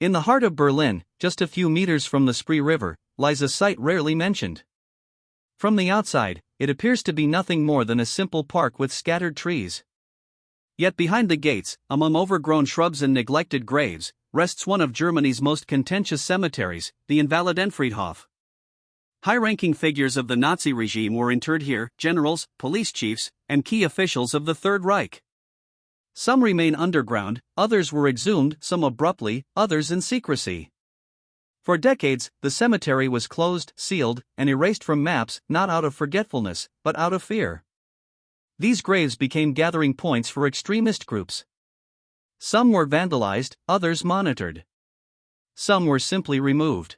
In the heart of Berlin, just a few meters from the Spree River, lies a site rarely mentioned. From the outside, it appears to be nothing more than a simple park with scattered trees. Yet behind the gates, among overgrown shrubs and neglected graves, rests one of Germany's most contentious cemeteries, the Invalidenfriedhof. High-ranking figures of the Nazi regime were interred here: generals, police chiefs, and key officials of the Third Reich. Some remain underground, others were exhumed, some abruptly, others in secrecy. For decades, the cemetery was closed, sealed, and erased from maps, not out of forgetfulness, but out of fear. These graves became gathering points for extremist groups. Some were vandalized, others monitored. Some were simply removed.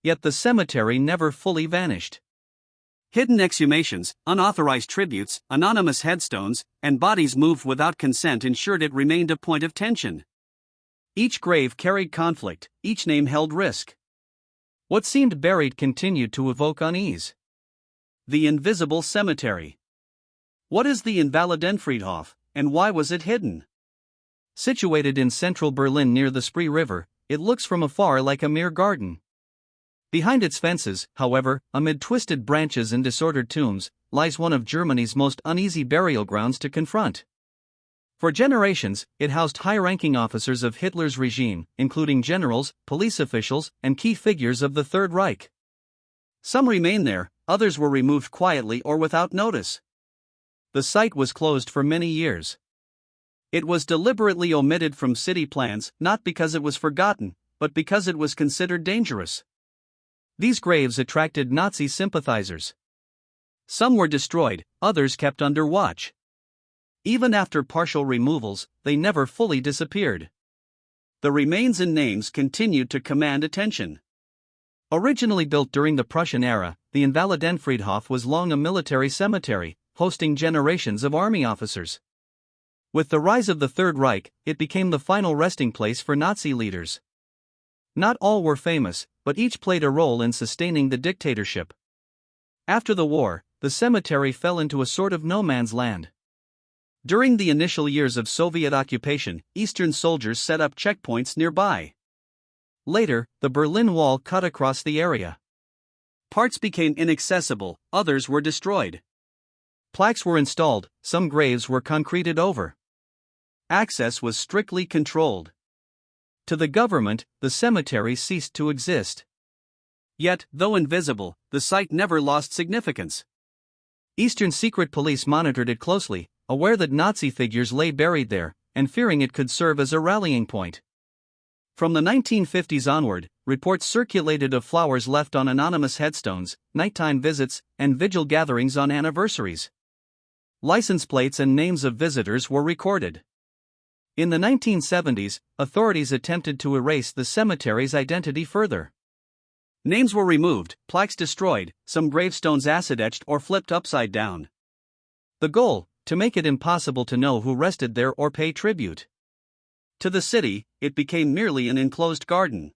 Yet the cemetery never fully vanished. Hidden exhumations, unauthorized tributes, anonymous headstones, and bodies moved without consent ensured it remained a point of tension. Each grave carried conflict, each name held risk. What seemed buried continued to evoke unease. The invisible cemetery. What is the Invalidenfriedhof, and why was it hidden? Situated in central Berlin near the Spree River, it looks from afar like a mere garden. Behind its fences, however, amid twisted branches and disordered tombs, lies one of Germany's most uneasy burial grounds to confront. For generations, it housed high-ranking officers of Hitler's regime, including generals, police officials, and key figures of the Third Reich. Some remain there, others were removed quietly or without notice. The site was closed for many years. It was deliberately omitted from city plans, not because it was forgotten, but because it was considered dangerous. These graves attracted Nazi sympathizers. Some were destroyed, others kept under watch. Even after partial removals, they never fully disappeared. The remains and names continued to command attention. Originally built during the Prussian era, the Invalidenfriedhof was long a military cemetery, hosting generations of army officers. With the rise of the Third Reich, it became the final resting place for Nazi leaders. Not all were famous, but each played a role in sustaining the dictatorship. After the war, the cemetery fell into a sort of no man's land. During the initial years of Soviet occupation, Eastern soldiers set up checkpoints nearby. Later, the Berlin Wall cut across the area. Parts became inaccessible, others were destroyed. Plaques were installed, some graves were concreted over. Access was strictly controlled. To the government, the cemetery ceased to exist. Yet, though invisible, the site never lost significance. Eastern secret police monitored it closely, aware that Nazi figures lay buried there, and fearing it could serve as a rallying point. From the 1950s onward, reports circulated of flowers left on anonymous headstones, nighttime visits, and vigil gatherings on anniversaries. License plates and names of visitors were recorded. In the 1970s, authorities attempted to erase the cemetery's identity further. Names were removed, plaques destroyed, some gravestones acid-etched or flipped upside down. The goal: to make it impossible to know who rested there or pay tribute. To the city, it became merely an enclosed garden.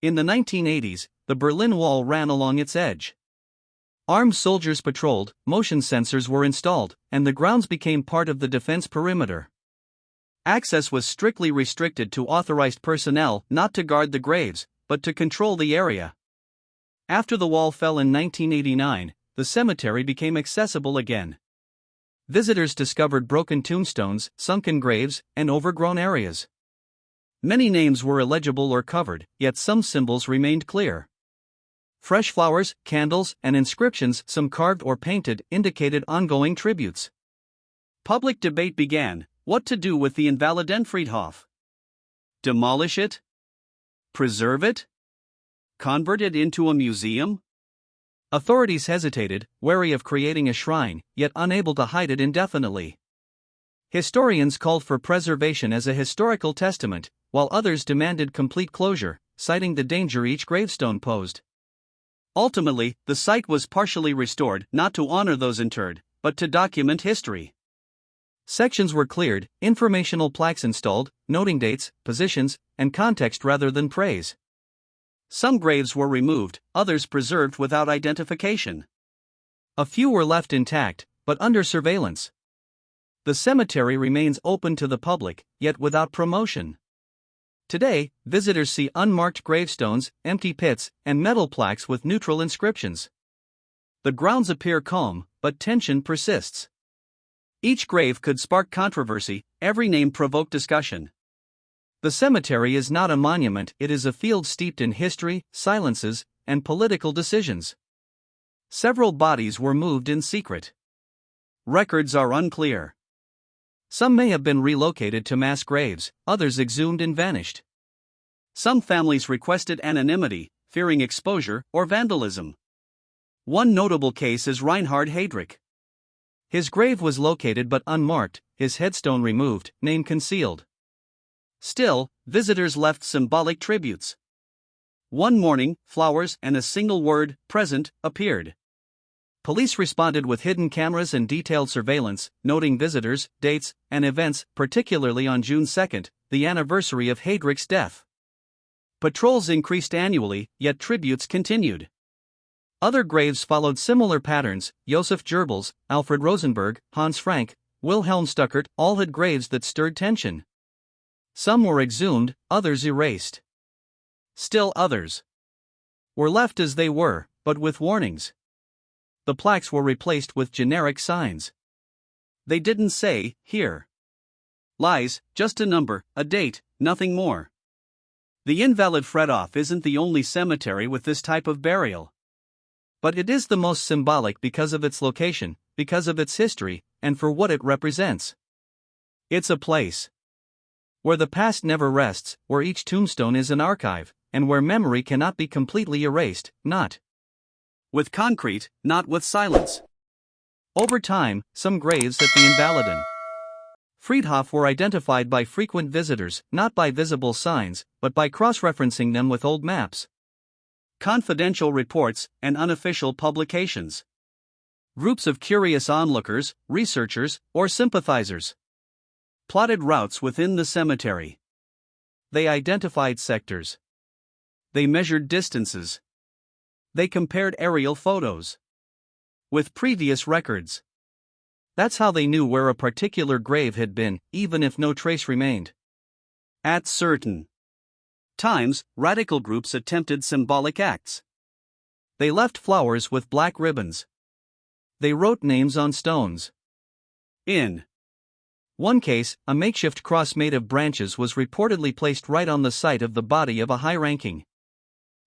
In the 1980s, the Berlin Wall ran along its edge. Armed soldiers patrolled, motion sensors were installed, and the grounds became part of the defense perimeter. Access was strictly restricted to authorized personnel, not to guard the graves, but to control the area. After the wall fell in 1989, the cemetery became accessible again. Visitors discovered broken tombstones, sunken graves, and overgrown areas. Many names were illegible or covered, yet some symbols remained clear. Fresh flowers, candles, and inscriptions, some carved or painted, indicated ongoing tributes. Public debate began: what to do with the Invalidenfriedhof? Demolish it? Preserve it? Convert it into a museum? Authorities hesitated, wary of creating a shrine, yet unable to hide it indefinitely. Historians called for preservation as a historical testament, while others demanded complete closure, citing the danger each gravestone posed. Ultimately, the site was partially restored, not to honor those interred, but to document history. Sections were cleared, informational plaques installed, noting dates, positions, and context rather than praise. Some graves were removed, others preserved without identification. A few were left intact, but under surveillance. The cemetery remains open to the public, yet without promotion. Today, visitors see unmarked gravestones, empty pits, and metal plaques with neutral inscriptions. The grounds appear calm, but tension persists. Each grave could spark controversy, every name provoke discussion. The cemetery is not a monument, it is a field steeped in history, silences, and political decisions. Several bodies were moved in secret. Records are unclear. Some may have been relocated to mass graves, others exhumed and vanished. Some families requested anonymity, fearing exposure or vandalism. One notable case is Reinhard Heydrich. His grave was located but unmarked, his headstone removed, name concealed. Still, visitors left symbolic tributes. One morning, flowers and a single word, present, appeared. Police responded with hidden cameras and detailed surveillance, noting visitors, dates, and events, particularly on June 2, the anniversary of Heydrich's death. Patrols increased annually, yet tributes continued. Other graves followed similar patterns. Josef Goebbels, Alfred Rosenberg, Hans Frank, Wilhelm Stuckert all had graves that stirred tension. Some were exhumed, others erased. Still others were left as they were, but with warnings. The plaques were replaced with generic signs. They didn't say, "Here lies," just a number, a date, nothing more. The Invalid Fredhof isn't the only cemetery with this type of burial. But it is the most symbolic because of its location, because of its history, and for what it represents. It's a place where the past never rests, where each tombstone is an archive, and where memory cannot be completely erased, not with concrete, not with silence. Over time, some graves at the Invaliden Friedhof were identified by frequent visitors, not by visible signs, but by cross-referencing them with old maps, confidential reports, and unofficial publications. Groups of curious onlookers, researchers, or sympathizers plotted routes within the cemetery. They identified sectors. They measured distances. They compared aerial photos with previous records. That's how they knew where a particular grave had been, even if no trace remained. At certain times, radical groups attempted symbolic acts. They left flowers with black ribbons. They wrote names on stones. In one case, a makeshift cross made of branches was reportedly placed right on the site of the body of a high-ranking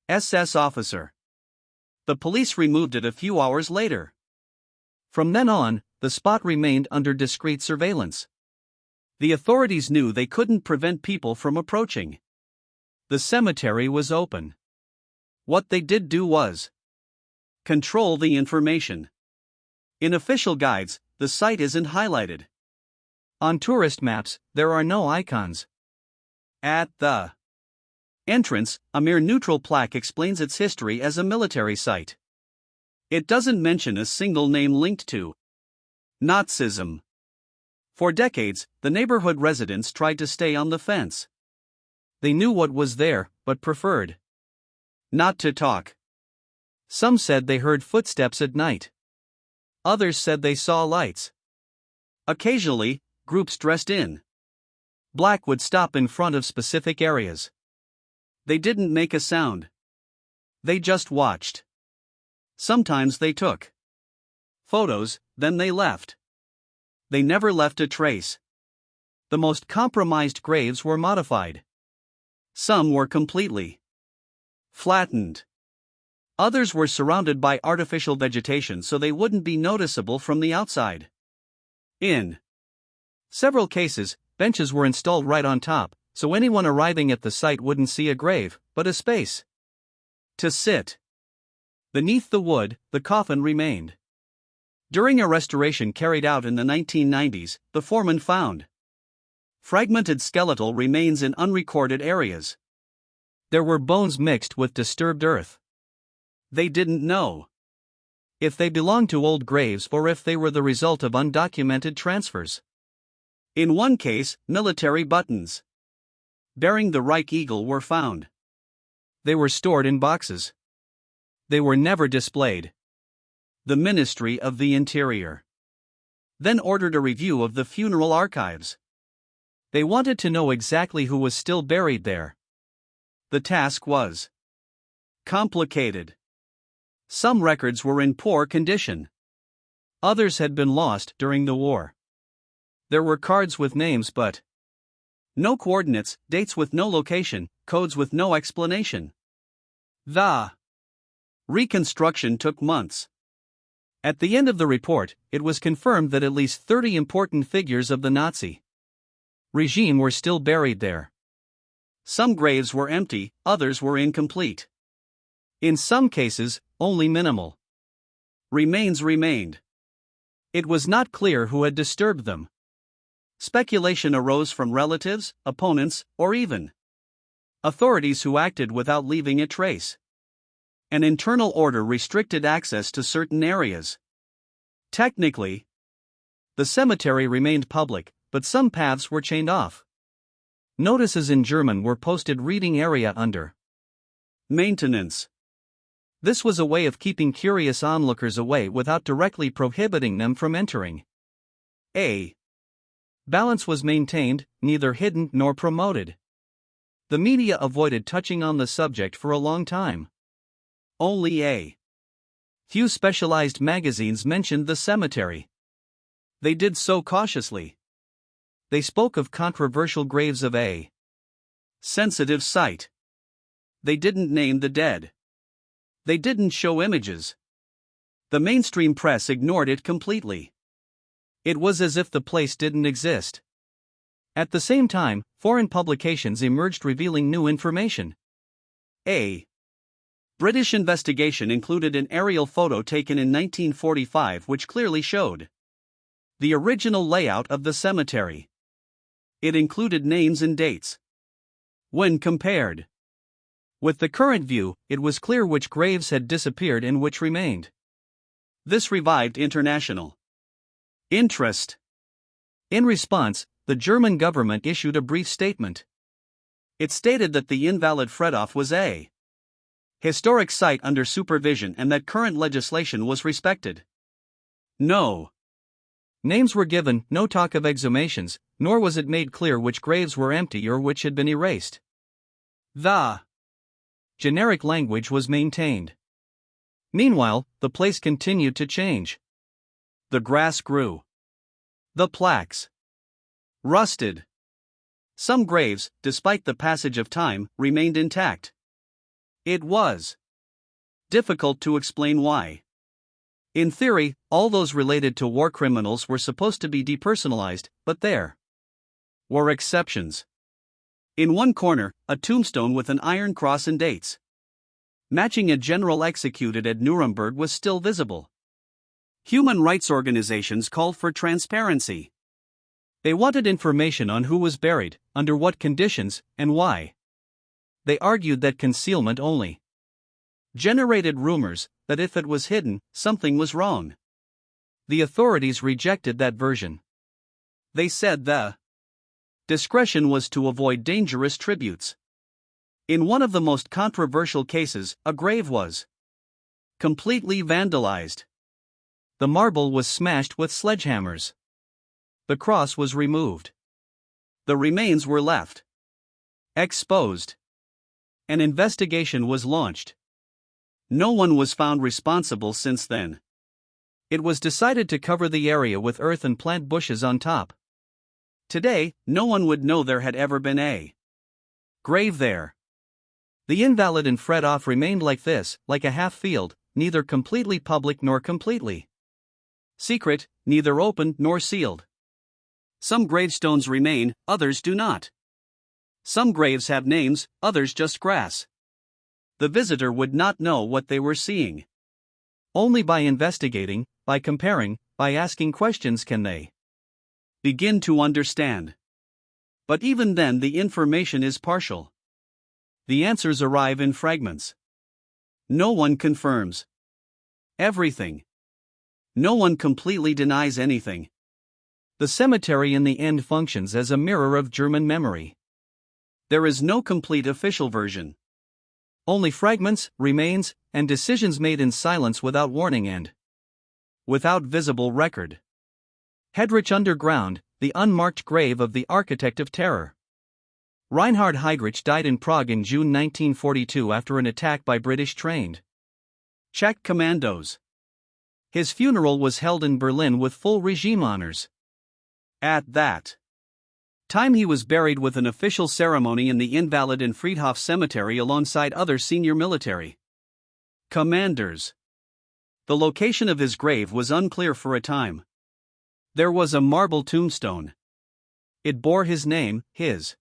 SS officer. The police removed it a few hours later. From then on, the spot remained under discreet surveillance. The authorities knew they couldn't prevent people from approaching. The cemetery was open. What they did do was control the information. In official guides, the site isn't highlighted. On tourist maps, there are no icons. At the entrance, a mere neutral plaque explains its history as a military site. It doesn't mention a single name linked to Nazism. For decades, the neighborhood residents tried to stay on the fence. They knew what was there, but preferred not to talk. Some said they heard footsteps at night. Others said they saw lights. Occasionally, groups dressed in black would stop in front of specific areas. They didn't make a sound. They just watched. Sometimes they took photos, then they left. They never left a trace. The most compromised graves were modified. Some were completely flattened. Others were surrounded by artificial vegetation so they wouldn't be noticeable from the outside. In several cases, benches were installed right on top, so anyone arriving at the site wouldn't see a grave, but a space to sit. Beneath the wood, the coffin remained. During a restoration carried out in the 1990s, the foreman found fragmented skeletal remains in unrecorded areas. There were bones mixed with disturbed earth. They didn't know if they belonged to old graves or if they were the result of undocumented transfers. In one case, military buttons bearing the Reich eagle were found. They were stored in boxes. They were never displayed. The Ministry of the Interior then ordered a review of the funeral archives. They wanted to know exactly who was still buried there. The task was complicated. Some records were in poor condition. Others had been lost during the war. There were cards with names but no coordinates, dates with no location, codes with no explanation. The reconstruction took months. At the end of the report, it was confirmed that at least 30 important figures of the Nazi regime were still buried there. Some graves were empty, others were incomplete. In some cases, only minimal remains remained. It was not clear who had disturbed them. Speculation arose from relatives, opponents, or even authorities who acted without leaving a trace. An internal order restricted access to certain areas. Technically, the cemetery remained public, but some paths were chained off. Notices in German were posted reading area under maintenance. This was a way of keeping curious onlookers away without directly prohibiting them from entering. A balance was maintained, neither hidden nor promoted. The media avoided touching on the subject for a long time. Only a few specialized magazines mentioned the cemetery. They did so cautiously. They spoke of controversial graves of a sensitive site. They didn't name the dead. They didn't show images. The mainstream press ignored it completely. It was as if the place didn't exist. At the same time, foreign publications emerged revealing new information. A British investigation included an aerial photo taken in 1945 which clearly showed the original layout of the cemetery. It included names and dates. When compared with the current view, it was clear which graves had disappeared and which remained. This revived international interest. In response, the German government issued a brief statement. It stated that the invalid Friedhof was a historic site under supervision and that current legislation was respected. No names were given, no talk of exhumations, nor was it made clear which graves were empty or which had been erased. The generic language was maintained. Meanwhile, the place continued to change. The grass grew. The plaques rusted. Some graves, despite the passage of time, remained intact. It was difficult to explain why. In theory, all those related to war criminals were supposed to be depersonalized, but there were exceptions. In one corner, a tombstone with an iron cross and dates matching a general executed at Nuremberg was still visible. Human rights organizations called for transparency. They wanted information on who was buried, under what conditions, and why. They argued that concealment only generated rumors that if it was hidden, something was wrong. The authorities rejected that version. They said the discretion was to avoid dangerous tributes. In one of the most controversial cases, a grave was completely vandalized. The marble was smashed with sledgehammers. The cross was removed. The remains were left exposed. An investigation was launched. No one was found responsible since then. It was decided to cover the area with earth and plant bushes on top. Today, no one would know there had ever been a grave there. The invalid in Friedhof remained like this, like a half-field, neither completely public nor completely secret, neither open nor sealed. Some gravestones remain, others do not. Some graves have names, others just grass. The visitor would not know what they were seeing. Only by investigating, by comparing, by asking questions can they begin to understand. But even then, the information is partial. The answers arrive in fragments. No one confirms everything. No one completely denies anything. The cemetery in the end functions as a mirror of German memory. There is no complete official version. Only fragments, remains, and decisions made in silence without warning and without visible record. Heydrich Underground, the unmarked grave of the architect of terror. Reinhard Heydrich died in Prague in June 1942 after an attack by British-trained Czech commandos. His funeral was held in Berlin with full regime honors. At that time he was buried with an official ceremony in the Invalid and Friedhof Cemetery alongside other senior military commanders. The location of his grave was unclear for a time. There was a marble tombstone. It bore his name, his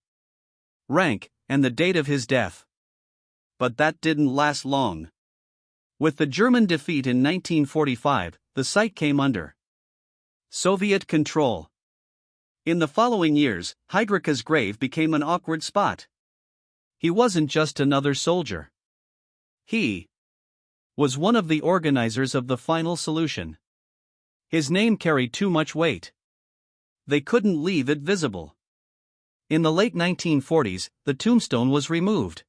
rank, and the date of his death. But that didn't last long. With the German defeat in 1945, the site came under Soviet control. In the following years, Heydrich's grave became an awkward spot. He wasn't just another soldier. He was one of the organizers of the final solution. His name carried too much weight. They couldn't leave it visible. In the late 1940s, the tombstone was removed.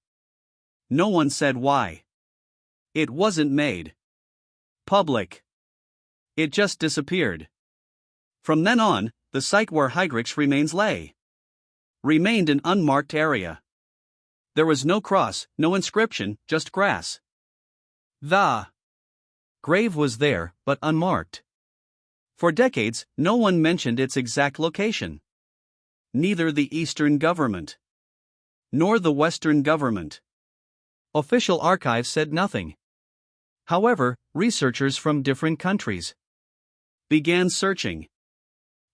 No one said why. It wasn't made public. It just disappeared. From then on, the site where Heydrich's remains lay remained an unmarked area. There was no cross, no inscription, just grass. The grave was there, but unmarked. For decades, no one mentioned its exact location. Neither the Eastern government nor the Western government. Official archives said nothing. However, researchers from different countries began searching.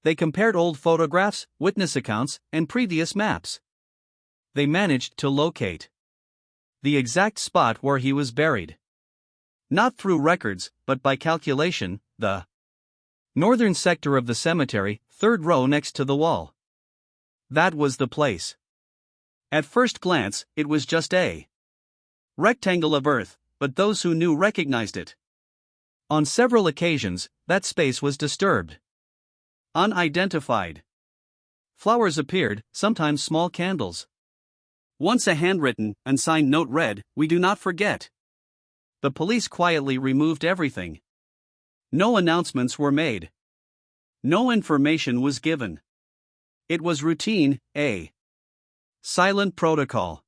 They compared old photographs, witness accounts, and previous maps. They managed to locate the exact spot where he was buried. Not through records, but by calculation, the northern sector of the cemetery, third row next to the wall. That was the place. At first glance, it was just a rectangle of earth, but those who knew recognized it. On several occasions, that space was disturbed. Unidentified flowers appeared, sometimes small candles. Once a handwritten, unsigned note read, "We do not forget." The police quietly removed everything. No announcements were made. No information was given. It was routine, a silent protocol.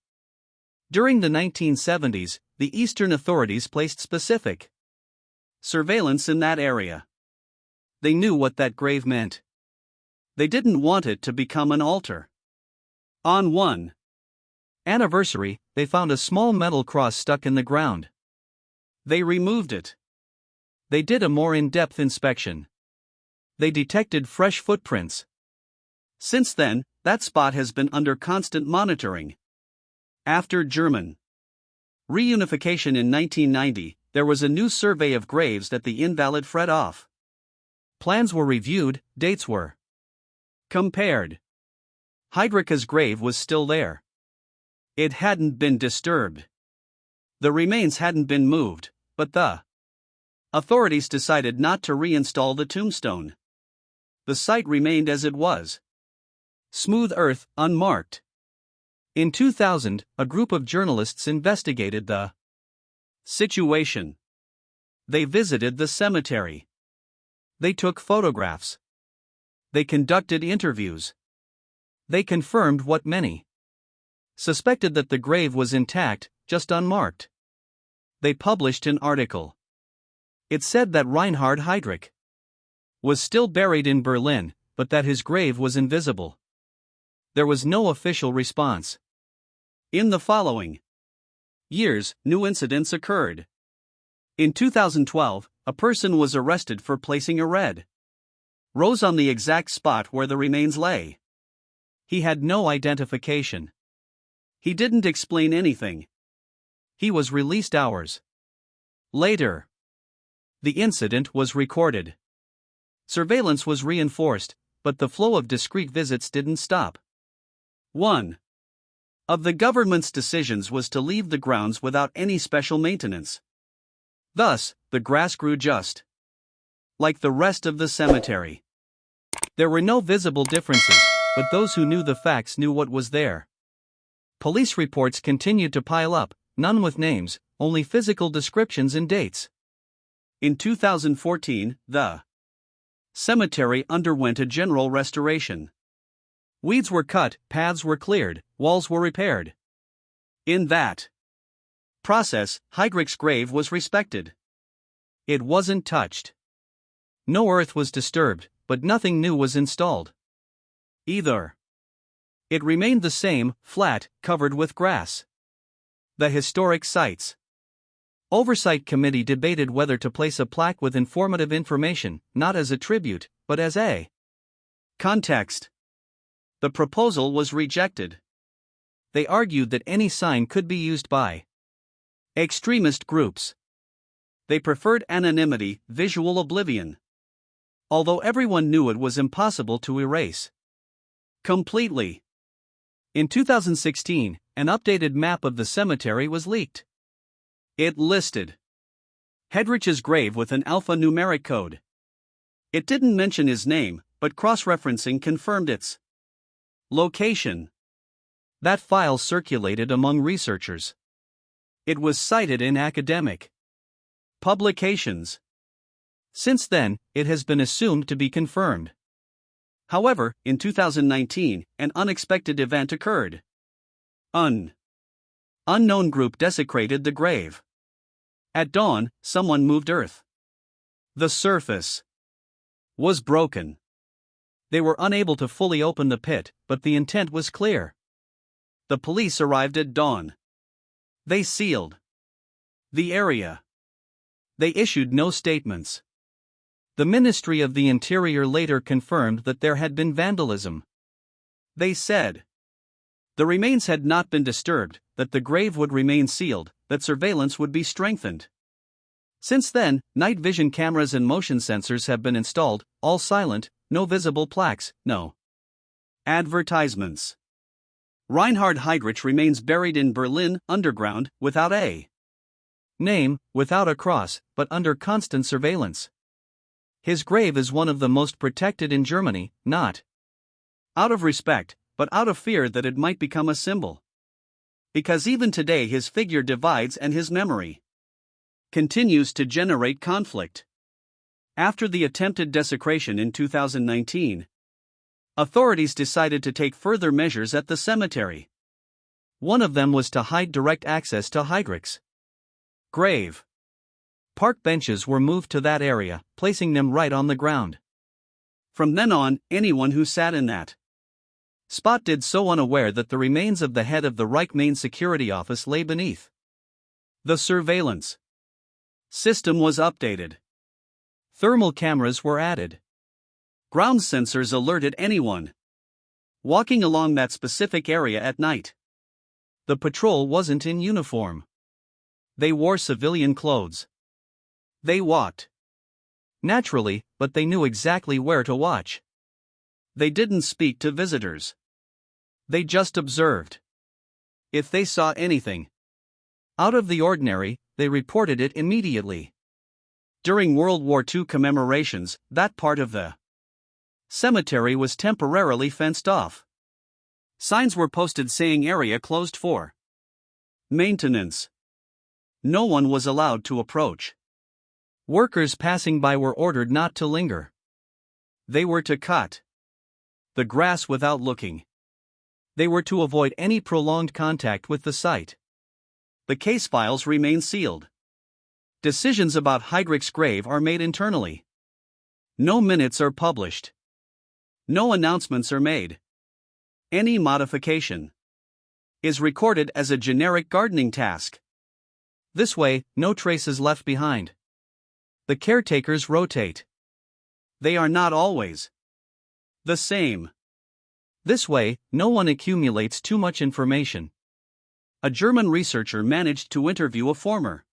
During the 1970s, the Eastern authorities placed specific surveillance in that area. They knew what that grave meant. They didn't want it to become an altar. On one anniversary, they found a small metal cross stuck in the ground. They removed it. They did a more in-depth inspection. They detected fresh footprints. Since then, that spot has been under constant monitoring. After German reunification in 1990, there was a new survey of graves at the Invalid Friedhof. Plans were reviewed, dates were compared. Heydrich's grave was still there. It hadn't been disturbed. The remains hadn't been moved, but the authorities decided not to reinstall the tombstone. The site remained as it was. Smooth earth, unmarked. In 2000, a group of journalists investigated the situation. They visited the cemetery. They took photographs. They conducted interviews. They confirmed what many suspected, that the grave was intact, just unmarked. They published an article. It said that Reinhard Heydrich was still buried in Berlin, but that his grave was invisible. There was no official response. In the following years, new incidents occurred. In 2012, a person was arrested for placing a red rose on the exact spot where the remains lay. He had no identification. He didn't explain anything. He was released hours later. The incident was recorded. Surveillance was reinforced, but the flow of discreet visits didn't stop. One of the government's decisions was to leave the grounds without any special maintenance. Thus, the grass grew just like the rest of the cemetery. There were no visible differences, but those who knew the facts knew what was there. Police reports continued to pile up, none with names, only physical descriptions and dates. In 2014, the cemetery underwent a general restoration. Weeds were cut, paths were cleared, walls were repaired. In that process, Heydrich's grave was respected. It wasn't touched. No earth was disturbed, but nothing new was installed either. It remained the same, flat, covered with grass. The Historic Sites Oversight Committee debated whether to place a plaque with informative information, not as a tribute, but as a context. The proposal was rejected. They argued that any sign could be used by extremist groups. They preferred anonymity, visual oblivion. Although everyone knew it was impossible to erase completely. In 2016, an updated map of the cemetery was leaked. It listed Heydrich's grave with an alphanumeric code. It didn't mention his name, but cross-referencing confirmed its location. That file circulated among researchers. It was cited in academic publications. Since then, it has been assumed to be confirmed. However, in 2019, an unexpected event occurred. An unknown group desecrated the grave. At dawn, someone moved earth. The surface was broken. They were unable to fully open the pit, but the intent was clear. The police arrived at dawn. They sealed the area. They issued no statements. The Ministry of the Interior later confirmed that there had been vandalism. They said the remains had not been disturbed, that the grave would remain sealed, that surveillance would be strengthened. Since then, night vision cameras and motion sensors have been installed, all silent, no visible plaques, no advertisements. Reinhard Heydrich remains buried in Berlin underground, without a name, without a cross, but under constant surveillance. His grave is one of the most protected in Germany, not out of respect, but out of fear that it might become a symbol. Because even today his figure divides and his memory continues to generate conflict. After the attempted desecration in 2019, authorities decided to take further measures at the cemetery. One of them was to hide direct access to Heydrich's grave. Park benches were moved to that area, placing them right on the ground. From then on, anyone who sat in that spot did so unaware that the remains of the head of the Reich Main Security Office lay beneath. The surveillance system was updated. Thermal cameras were added. Ground sensors alerted anyone walking along that specific area at night. The patrol wasn't in uniform. They wore civilian clothes. They walked naturally, but they knew exactly where to watch. They didn't speak to visitors. They just observed. If they saw anything out of the ordinary, they reported it immediately. During World War II commemorations, that part of the cemetery was temporarily fenced off. Signs were posted saying area closed for maintenance. No one was allowed to approach. Workers passing by were ordered not to linger. They were to cut the grass without looking. They were to avoid any prolonged contact with the site. The case files remain sealed. Decisions about Heydrich's grave are made internally. No minutes are published. No announcements are made. Any modification is recorded as a generic gardening task. This way, no trace is left behind. The caretakers rotate. They are not always the same. This way, no one accumulates too much information. A German researcher managed to interview a former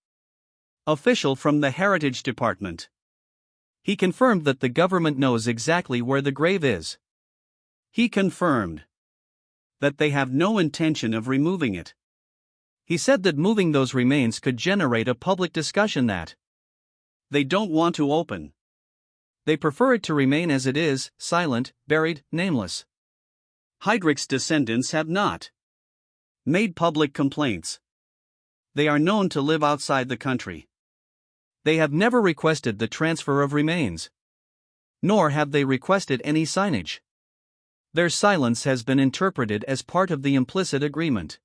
official from the Heritage Department. He confirmed that the government knows exactly where the grave is. He confirmed that they have no intention of removing it. He said that moving those remains could generate a public discussion that they don't want to open. They prefer it to remain as it is, silent, buried, nameless. Heydrich's descendants have not made public complaints. They are known to live outside the country. They have never requested the transfer of remains. Nor have they requested any signage. Their silence has been interpreted as part of the implicit agreement.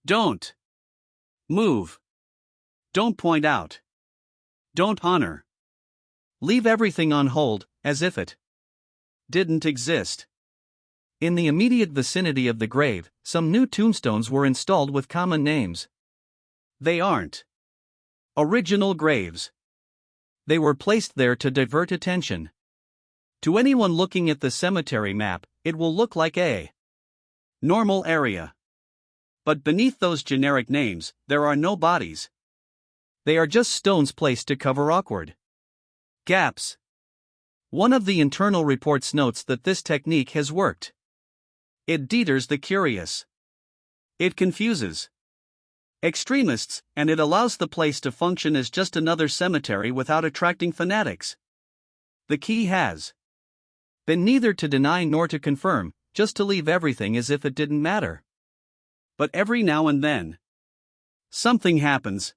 Don't move. Don't point out. Don't honor. Leave everything on hold, as if it didn't exist. In the immediate vicinity of the grave, some new tombstones were installed with common names. They aren't original graves. They were placed there to divert attention. To anyone looking at the cemetery map, it will look like a normal area. But beneath those generic names, there are no bodies. They are just stones placed to cover awkward gaps. One of the internal reports notes that this technique has worked. It deters the curious. It confuses extremists, and it allows the place to function as just another cemetery without attracting fanatics. The key has been neither to deny nor to confirm, just to leave everything as if it didn't matter. But every now and then, something happens.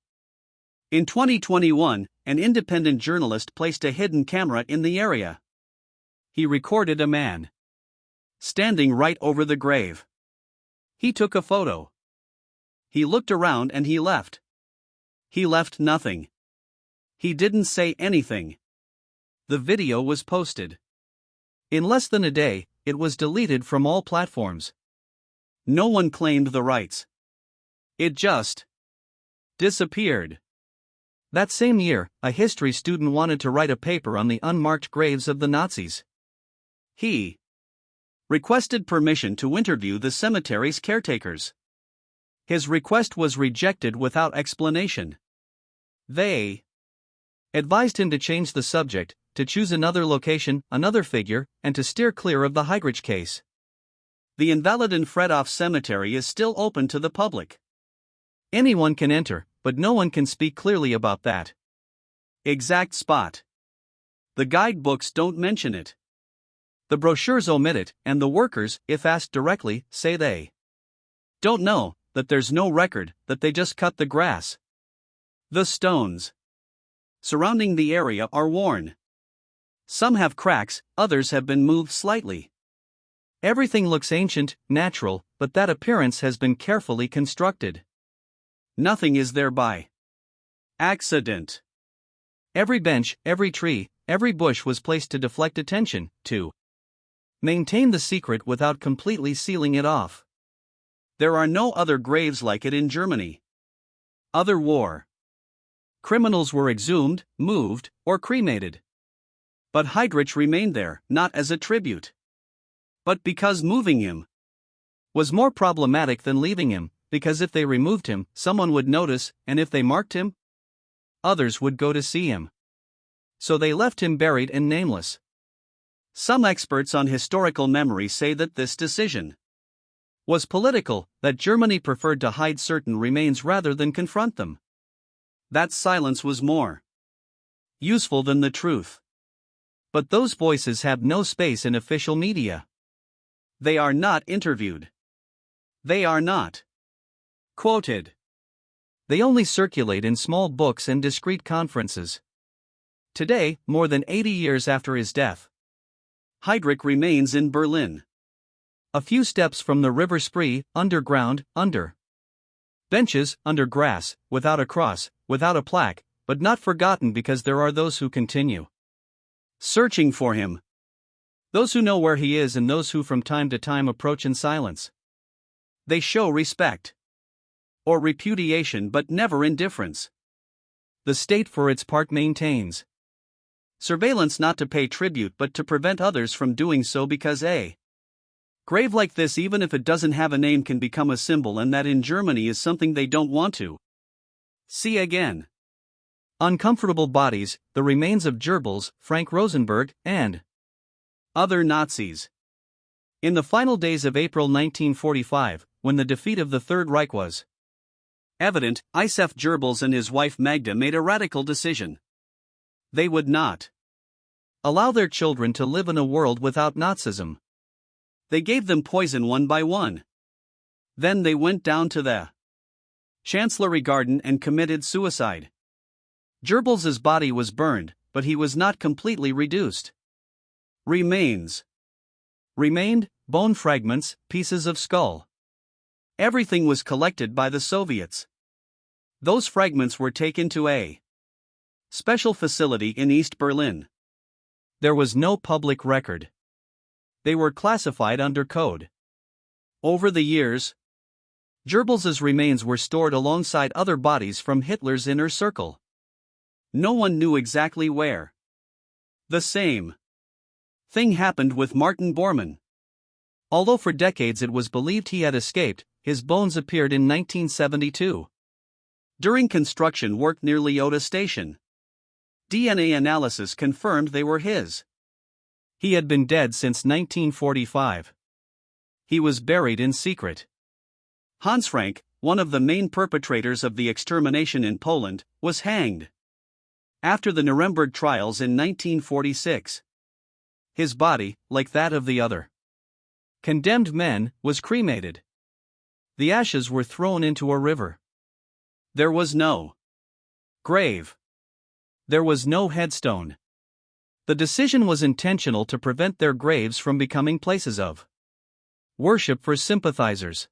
In 2021, an independent journalist placed a hidden camera in the area. He recorded a man standing right over the grave. He took a photo. He looked around and he left. He left nothing. He didn't say anything. The video was posted. In less than a day, it was deleted from all platforms. No one claimed the rights. It just disappeared. That same year, a history student wanted to write a paper on the unmarked graves of the Nazis. He requested permission to interview the cemetery's caretakers. His request was rejected without explanation. They advised him to change the subject, to choose another location, another figure, and to steer clear of the Heydrich case. The Invalidenfriedhof Cemetery is still open to the public. Anyone can enter, but no one can speak clearly about that exact spot. The guidebooks don't mention it. The brochures omit it, and the workers, if asked directly, say they don't know, that there's no record, that they just cut the grass. The stones surrounding the area are worn. Some have cracks, others have been moved slightly. Everything looks ancient, natural, but that appearance has been carefully constructed. Nothing is there by accident. Every bench, every tree, every bush was placed to deflect attention, to maintain the secret without completely sealing it off. There are no other graves like it in Germany. Other war criminals were exhumed, moved, or cremated. But Heydrich remained there, not as a tribute, but because moving him was more problematic than leaving him, because if they removed him, someone would notice, and if they marked him, others would go to see him. So they left him buried and nameless. Some experts on historical memory say that this decision was political, that Germany preferred to hide certain remains rather than confront them. That silence was more useful than the truth. But those voices have no space in official media. They are not interviewed. They are not quoted. They only circulate in small books and discreet conferences. Today, more than 80 years after his death, Heydrich remains in Berlin. A few steps from the River Spree, underground, under benches, under grass, without a cross, without a plaque, but not forgotten because there are those who continue searching for him. Those who know where he is and those who from time to time approach in silence. They show respect or repudiation but never indifference. The state for its part maintains surveillance not to pay tribute but to prevent others from doing so, because a grave like this, even if it doesn't have a name, can become a symbol, and that in Germany is something they don't want to see again. Uncomfortable bodies, the remains of Goebbels, Frank Rosenberg, and other Nazis. In the final days of April 1945, when the defeat of the Third Reich was evident, Josef Goebbels and his wife Magda made a radical decision. They would not allow their children to live in a world without Nazism. They gave them poison one by one. Then they went down to the Chancellery Garden and committed suicide. Goebbels's body was burned, but he was not completely reduced. Remained, bone fragments, pieces of skull. Everything was collected by the Soviets. Those fragments were taken to a special facility in East Berlin. There was no public record. They were classified under code. Over the years, Goebbels's remains were stored alongside other bodies from Hitler's inner circle. No one knew exactly where. The same thing happened with Martin Bormann. Although for decades it was believed he had escaped, his bones appeared in 1972. During construction work near Lyoto Station. DNA analysis confirmed they were his. He had been dead since 1945. He was buried in secret. Hans Frank, one of the main perpetrators of the extermination in Poland, was hanged after the Nuremberg trials in 1946. His body, like that of the other condemned men, was cremated. The ashes were thrown into a river. There was no grave. There was no headstone. The decision was intentional to prevent their graves from becoming places of worship for sympathizers.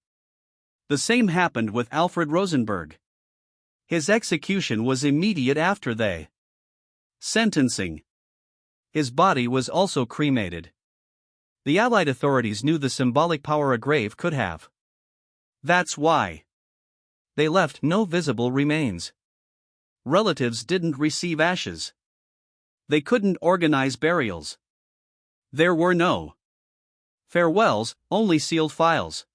The same happened with Alfred Rosenberg. His execution was immediate after the sentencing. His body was also cremated. The Allied authorities knew the symbolic power a grave could have. That's why they left no visible remains. Relatives didn't receive ashes. They couldn't organize burials. There were no farewells, only sealed files.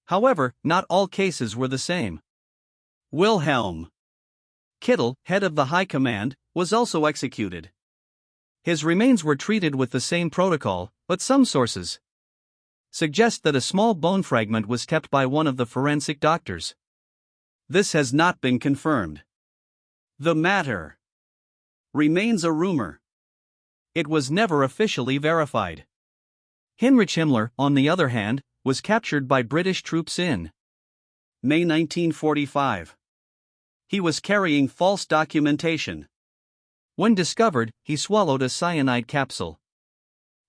However, not all cases were the same. Wilhelm Kittel, head of the High Command, was also executed. His remains were treated with the same protocol, but some sources suggest that a small bone fragment was kept by one of the forensic doctors. This has not been confirmed. The matter remains a rumor. It was never officially verified. Heinrich Himmler, on the other hand, was captured by British troops in May 1945. He was carrying false documentation. When discovered, he swallowed a cyanide capsule.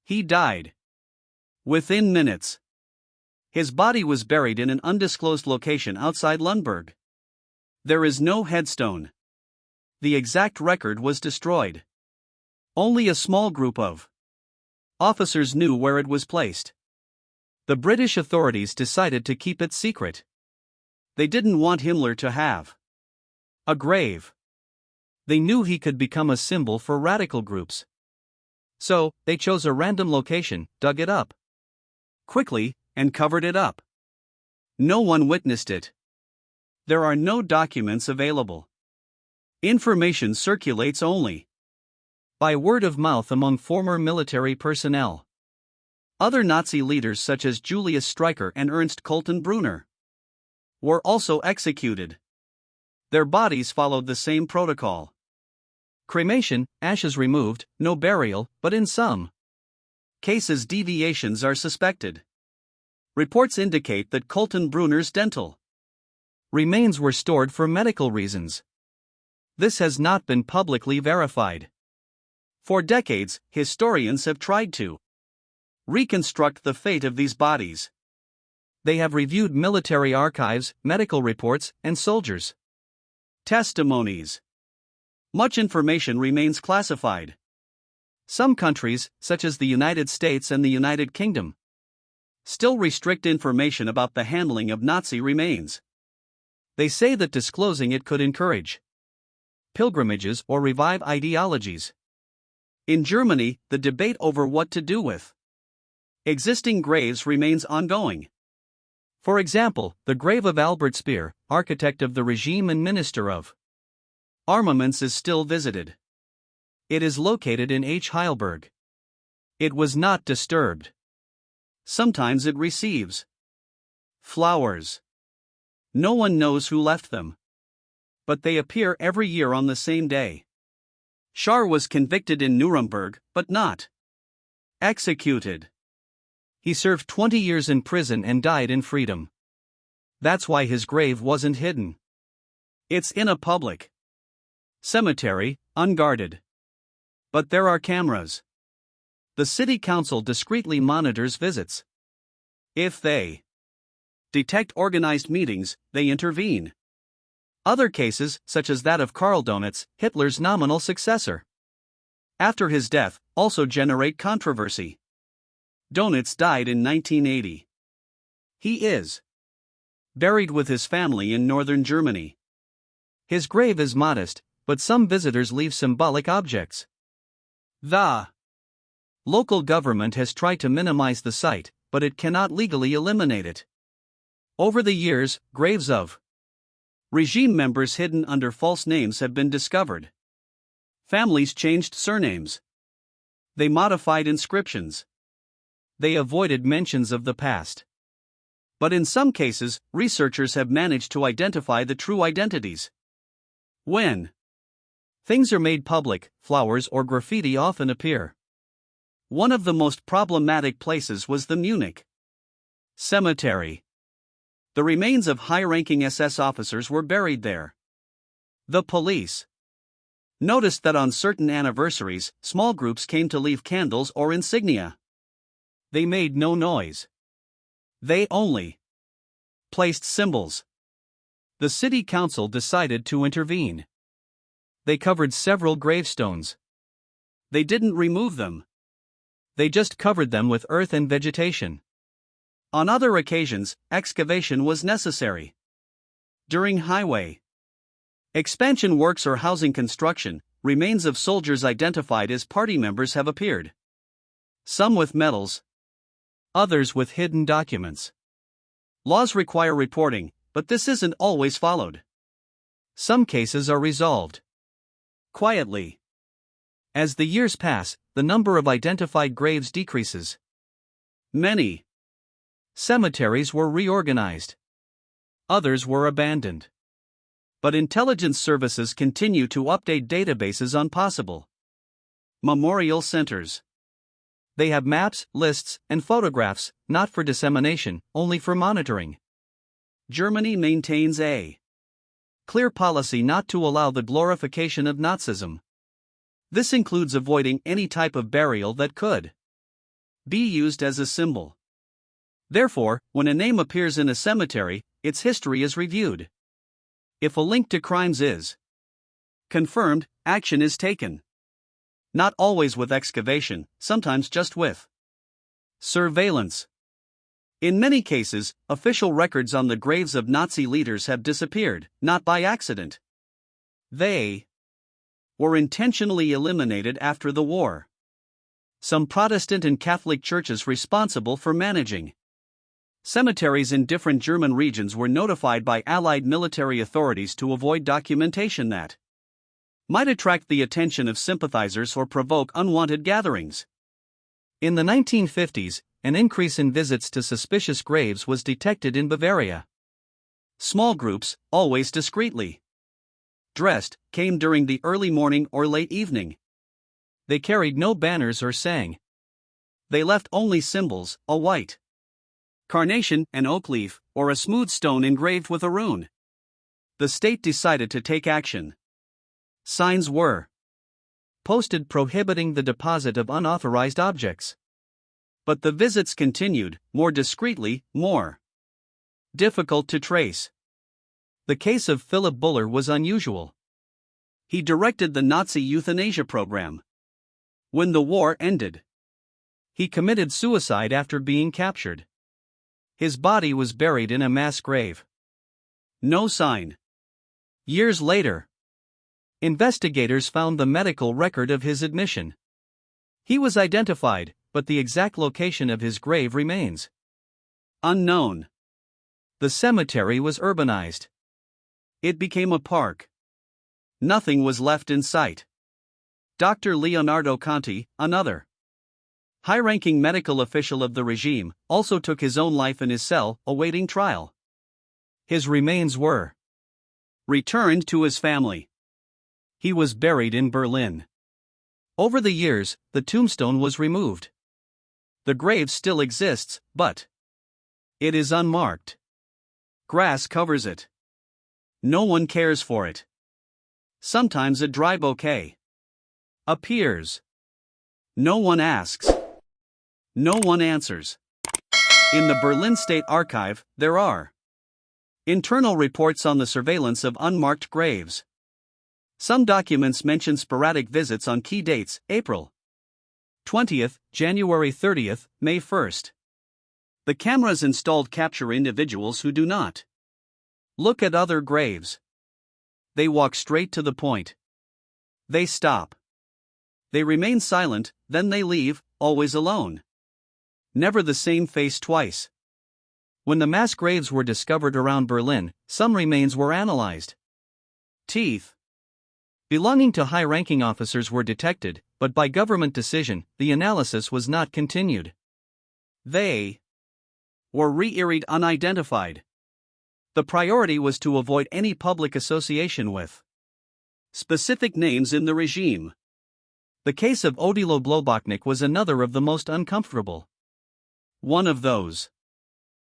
He died within minutes. His body was buried in an undisclosed location outside Lundberg. There is no headstone. The exact record was destroyed. Only a small group of officers knew where it was placed. The British authorities decided to keep it secret. They didn't want Himmler to have a grave. They knew he could become a symbol for radical groups. So, they chose a random location, dug it up quickly, and covered it up. No one witnessed it. There are no documents available. Information circulates only by word of mouth among former military personnel. Other Nazi leaders such as Julius Streicher and Ernst Colton-Brunner were also executed. Their bodies followed the same protocol. Cremation, ashes removed, no burial, but in some cases deviations are suspected. Reports indicate that Colton-Brunner's dental remains were stored for medical reasons. This has not been publicly verified. For decades, historians have tried to reconstruct the fate of these bodies. They have reviewed military archives, medical reports, and soldiers' testimonies. Much information remains classified. Some countries, such as the United States and the United Kingdom, still restrict information about the handling of Nazi remains. They say that disclosing it could encourage pilgrimages or revive ideologies. In Germany, the debate over what to do with existing graves remains ongoing. For example, the grave of Albert Speer, architect of the regime and minister of armaments, is still visited. It is located in Heilberg. It was not disturbed. Sometimes it receives flowers. No one knows who left them. But they appear every year on the same day. Schar was convicted in Nuremberg, but not executed. He served 20 years in prison and died in freedom. That's why his grave wasn't hidden. It's in a public cemetery, unguarded. But there are cameras. The city council discreetly monitors visits. If they detect organized meetings, they intervene. Other cases, such as that of Karl Donitz, Hitler's nominal successor, after his death, also generate controversy. Donitz died in 1980. He is buried with his family in northern Germany. His grave is modest, but some visitors leave symbolic objects. The local government has tried to minimize the site, but it cannot legally eliminate it. Over the years, graves of regime members hidden under false names have been discovered. Families changed surnames. They modified inscriptions. They avoided mentions of the past. But in some cases, researchers have managed to identify the true identities. When things are made public, flowers or graffiti often appear. One of the most problematic places was the Munich cemetery. The remains of high-ranking SS officers were buried there. The police noticed that on certain anniversaries, small groups came to leave candles or insignia. They made no noise. They only placed symbols. The city council decided to intervene. They covered several gravestones. They didn't remove them. They just covered them with earth and vegetation. On other occasions, excavation was necessary. During highway expansion works or housing construction, remains of soldiers identified as party members have appeared. Some with medals, others with hidden documents. Laws require reporting, but this isn't always followed. Some cases are resolved quietly. As the years pass, the number of identified graves decreases. Many cemeteries were reorganized. Others were abandoned. But intelligence services continue to update databases on possible memorial centers. They have maps, lists, and photographs, not for dissemination, only for monitoring. Germany maintains a clear policy not to allow the glorification of Nazism. This includes avoiding any type of burial that could be used as a symbol. Therefore, when a name appears in a cemetery, its history is reviewed. If a link to crimes is confirmed, action is taken. Not always with excavation, sometimes just with surveillance. In many cases, official records on the graves of Nazi leaders have disappeared, not by accident. They were intentionally eliminated after the war. Some Protestant and Catholic churches responsible for managing cemeteries in different German regions were notified by Allied military authorities to avoid documentation that might attract the attention of sympathizers or provoke unwanted gatherings. In the 1950s, an increase in visits to suspicious graves was detected in Bavaria. Small groups, always discreetly dressed, came during the early morning or late evening. They carried no banners or sang. They left only symbols, a white carnation, an oak leaf, or a smooth stone engraved with a rune. The state decided to take action. Signs were posted prohibiting the deposit of unauthorized objects. But the visits continued, more discreetly, more difficult to trace. The case of Philip Buller was unusual. He directed the Nazi euthanasia program. When the war ended, he committed suicide after being captured. His body was buried in a mass grave. No sign. Years later, investigators found the medical record of his admission. He was identified, but the exact location of his grave remains unknown. The cemetery was urbanized. It became a park. Nothing was left in sight. Dr. Leonardo Conti, another high-ranking medical official of the regime, also took his own life in his cell, awaiting trial. His remains were returned to his family. He was buried in Berlin. Over the years, the tombstone was removed. The grave still exists, but it is unmarked. Grass covers it. No one cares for it. Sometimes a dry bouquet appears. No one asks. No one answers. In the Berlin State Archive, there are internal reports on the surveillance of unmarked graves. Some documents mention sporadic visits on key dates: April 20th, January 30th, May 1st. The cameras installed capture individuals who do not look at other graves. They walk straight to the point. They stop. They remain silent, then they leave, always alone. Never the same face twice. When the mass graves were discovered around Berlin, some remains were analyzed. Teeth belonging to high-ranking officers were detected, but by government decision, the analysis was not continued. They were re-irried unidentified. The priority was to avoid any public association with specific names in the regime. The case of Odilo Blobachnik was another of the most uncomfortable. One of those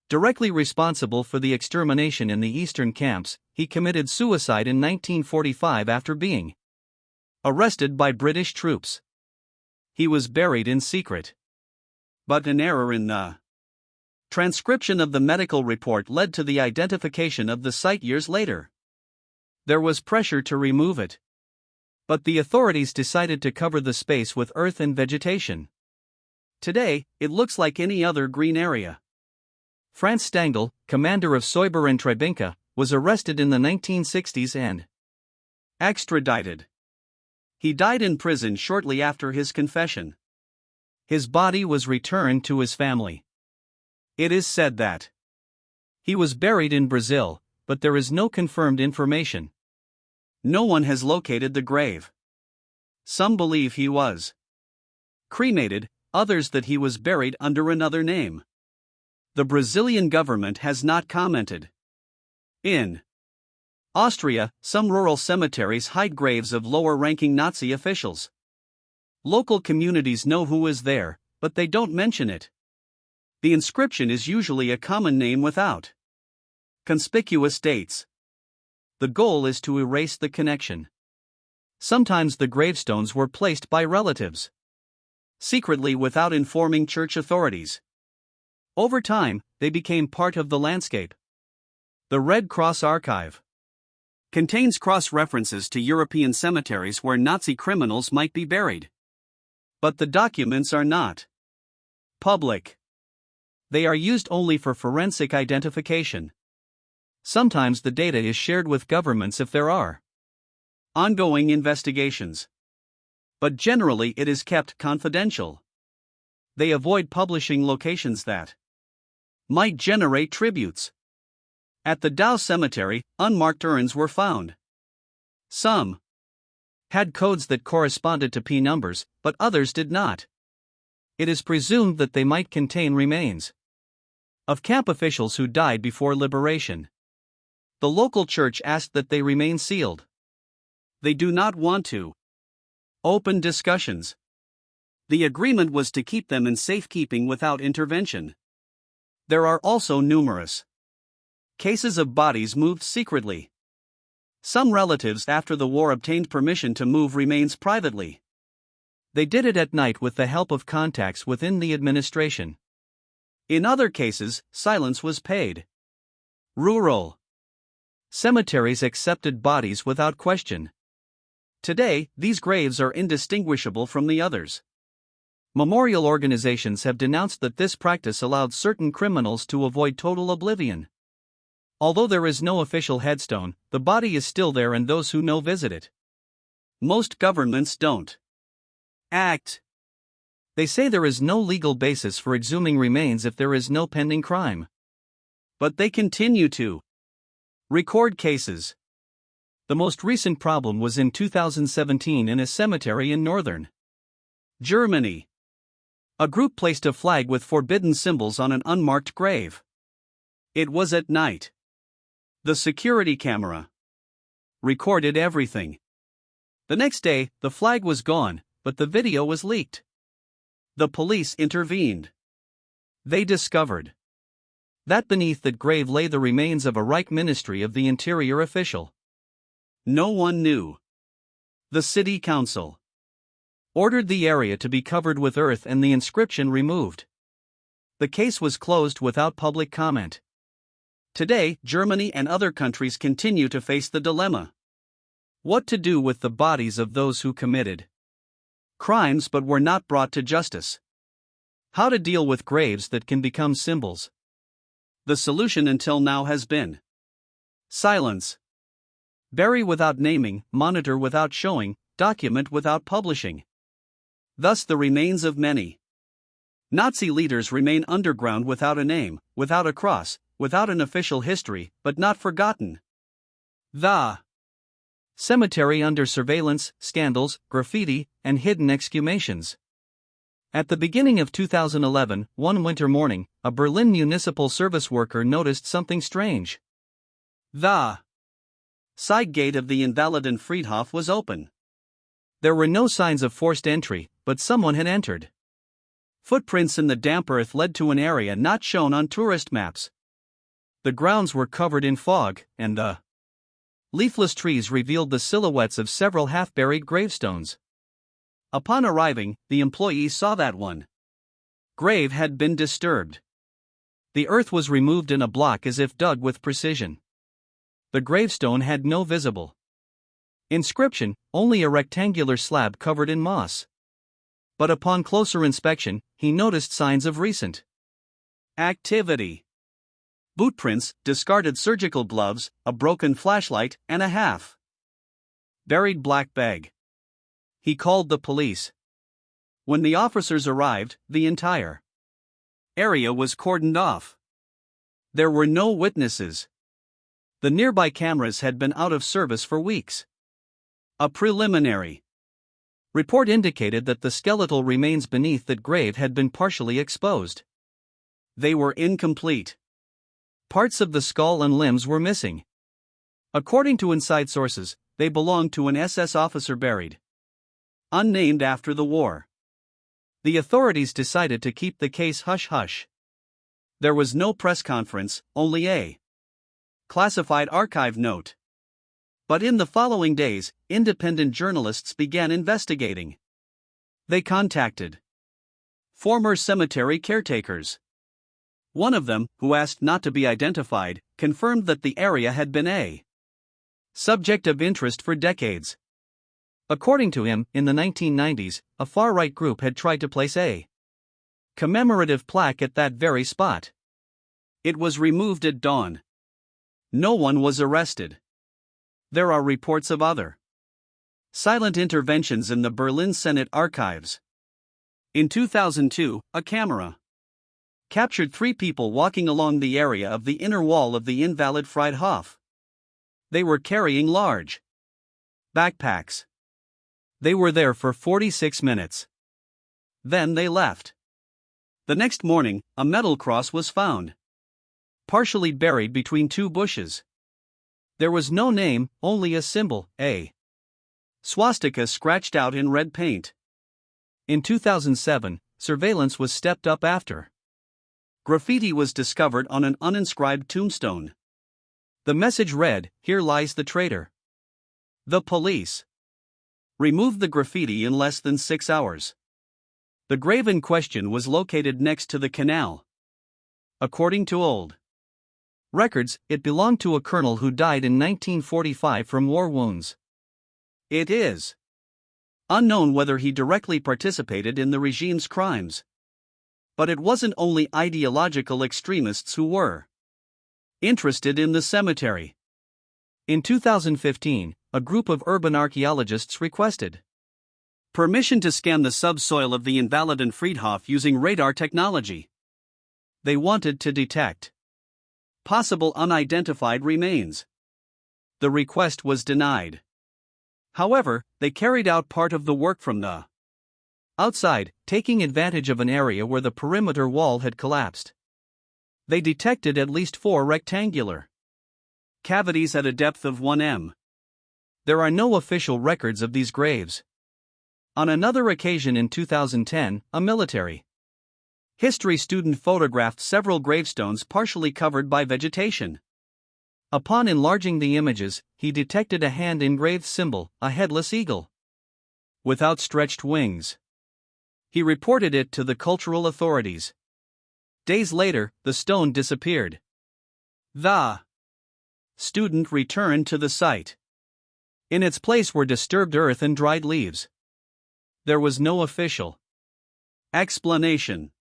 directly responsible for the extermination in the eastern camps, he committed suicide in 1945 after being arrested by British troops. He was buried in secret. But an error in the transcription of the medical report led to the identification of the site years later. There was pressure to remove it. But the authorities decided to cover the space with earth and vegetation. Today, it looks like any other green area. Franz Stangl, commander of Soiber and Treblinka, was arrested in the 1960s and extradited. He died in prison shortly after his confession. His body was returned to his family. It is said that he was buried in Brazil, but there is no confirmed information. No one has located the grave. Some believe he was cremated, others that he was buried under another name. The Brazilian government has not commented. In Austria, some rural cemeteries hide graves of lower-ranking Nazi officials. Local communities know who is there, but they don't mention it. The inscription is usually a common name without conspicuous dates. The goal is to erase the connection. Sometimes the gravestones were placed by relatives secretly without informing church authorities. Over time, they became part of the landscape. The Red Cross Archive contains cross-references to European cemeteries where Nazi criminals might be buried. But the documents are not public. They are used only for forensic identification. Sometimes the data is shared with governments if there are ongoing investigations. But generally it is kept confidential. They avoid publishing locations that might generate tributes. At the Dow Cemetery, unmarked urns were found. Some had codes that corresponded to P numbers, but others did not. It is presumed that they might contain remains of camp officials who died before liberation. The local church asked that they remain sealed. They do not want to open discussions. The agreement was to keep them in safekeeping without intervention. There are also numerous cases of bodies moved secretly. Some relatives after the war obtained permission to move remains privately. They did it at night with the help of contacts within the administration. In other cases, silence was paid. Rural cemeteries accepted bodies without question. Today, these graves are indistinguishable from the others. Memorial organizations have denounced that this practice allowed certain criminals to avoid total oblivion. Although there is no official headstone, the body is still there and those who know visit it. Most governments don't act. They say there is no legal basis for exhuming remains if there is no pending crime. But they continue to record cases. The most recent problem was in 2017 in a cemetery in northern Germany. A group placed a flag with forbidden symbols on an unmarked grave. It was at night. The security camera recorded everything. The next day, the flag was gone, but the video was leaked. The police intervened. They discovered that beneath that grave lay the remains of a Reich Ministry of the Interior official. No one knew. The city council ordered the area to be covered with earth and the inscription removed. The case was closed without public comment. Today, Germany and other countries continue to face the dilemma: what to do with the bodies of those who committed crimes but were not brought to justice. How to deal with graves that can become symbols. The solution until now has been silence. Bury without naming, monitor without showing, document without publishing. Thus the remains of many Nazi leaders remain underground without a name, without a cross, without an official history, but not forgotten. The cemetery under surveillance, scandals, graffiti, and hidden exhumations. At the beginning of 2011, one winter morning, a Berlin municipal service worker noticed something strange. The side gate of the Invalidenfriedhof was open. There were no signs of forced entry, but someone had entered. Footprints in the damp earth led to an area not shown on tourist maps. The grounds were covered in fog, and the leafless trees revealed the silhouettes of several half-buried gravestones. Upon arriving, the employees saw that one grave had been disturbed. The earth was removed in a block as if dug with precision. The gravestone had no visible inscription, only a rectangular slab covered in moss. But upon closer inspection, he noticed signs of recent activity. Bootprints, discarded surgical gloves, a broken flashlight, and a half-buried black bag. He called the police. When the officers arrived, the entire area was cordoned off. There were no witnesses. The nearby cameras had been out of service for weeks. A preliminary report indicated that the skeletal remains beneath that grave had been partially exposed. They were incomplete. Parts of the skull and limbs were missing. According to inside sources, they belonged to an SS officer buried unnamed after the war. The authorities decided to keep the case hush-hush. There was no press conference, only a classified archive note. But in the following days, independent journalists began investigating. They contacted former cemetery caretakers. One of them, who asked not to be identified, confirmed that the area had been a subject of interest for decades. According to him, in the 1990s, a far-right group had tried to place a commemorative plaque at that very spot. It was removed at dawn. No one was arrested. There are reports of other silent interventions in the Berlin Senate archives. In 2002, a camera captured 3 people walking along the area of the inner wall of the Invalidenfriedhof. They were carrying large backpacks. They were there for 46 minutes. Then they left. The next morning, a metal cross was found, partially buried between 2 bushes. There was no name, only a symbol, a swastika scratched out in red paint. In 2007, surveillance was stepped up after graffiti was discovered on an uninscribed tombstone. The message read, "Here lies the traitor." The police removed the graffiti in less than 6 hours. The grave in question was located next to the canal. According to old records, it belonged to a colonel who died in 1945 from war wounds. It is unknown whether he directly participated in the regime's crimes. But it wasn't only ideological extremists who were interested in the cemetery. In 2015, a group of urban archaeologists requested permission to scan the subsoil of the Invalidenfriedhof using radar technology. They wanted to detect possible unidentified remains. The request was denied. However, they carried out part of the work from the outside, taking advantage of an area where the perimeter wall had collapsed. They detected at least 4 rectangular cavities at a depth of 1 m. There are no official records of these graves. On another occasion in 2010, a military history student photographed several gravestones partially covered by vegetation. Upon enlarging the images, he detected a hand-engraved symbol, a headless eagle with outstretched wings. He reported it to the cultural authorities. Days later, the stone disappeared. The student returned to the site. In its place were disturbed earth and dried leaves. There was no official explanation.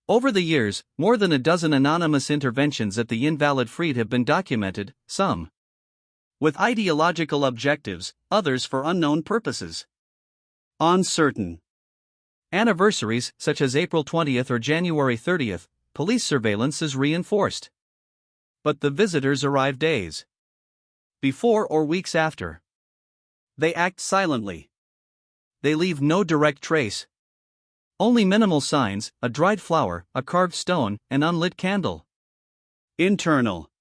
Over the years, more than a dozen anonymous interventions at the Invalid Fried have been documented, some with ideological objectives, others for unknown purposes. On certain anniversaries, such as April 20th or January 30th, police surveillance is reinforced. But the visitors arrive days before or weeks after. They act silently. They leave no direct trace. Only minimal signs: a dried flower, a carved stone, an unlit candle. Internal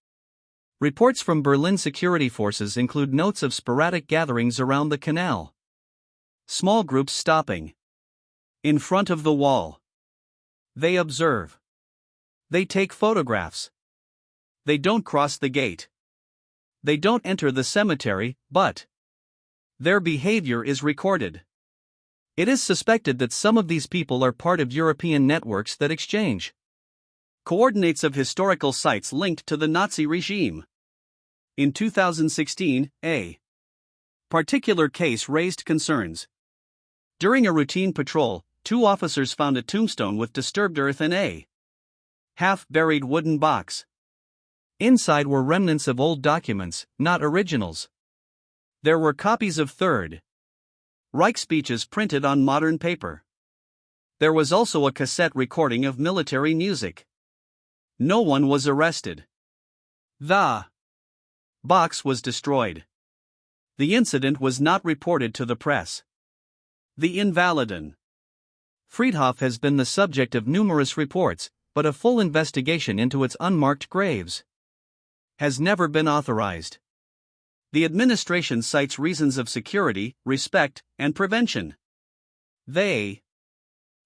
reports from Berlin security forces include notes of sporadic gatherings around the canal. Small groups stopping in front of the wall. They observe. They take photographs. They don't cross the gate. They don't enter the cemetery, but their behavior is recorded. It is suspected that some of these people are part of European networks that exchange coordinates of historical sites linked to the Nazi regime. In 2016, a particular case raised concerns. During a routine patrol, 2 officers found a tombstone with disturbed earth and a half-buried wooden box. Inside were remnants of old documents, not originals. There were copies of Third Reich speeches printed on modern paper. There was also a cassette recording of military music. No one was arrested. The box was destroyed. The incident was not reported to the press. The Invaliden Friedhof has been the subject of numerous reports, but a full investigation into its unmarked graves has never been authorized. The administration cites reasons of security, respect, and prevention. They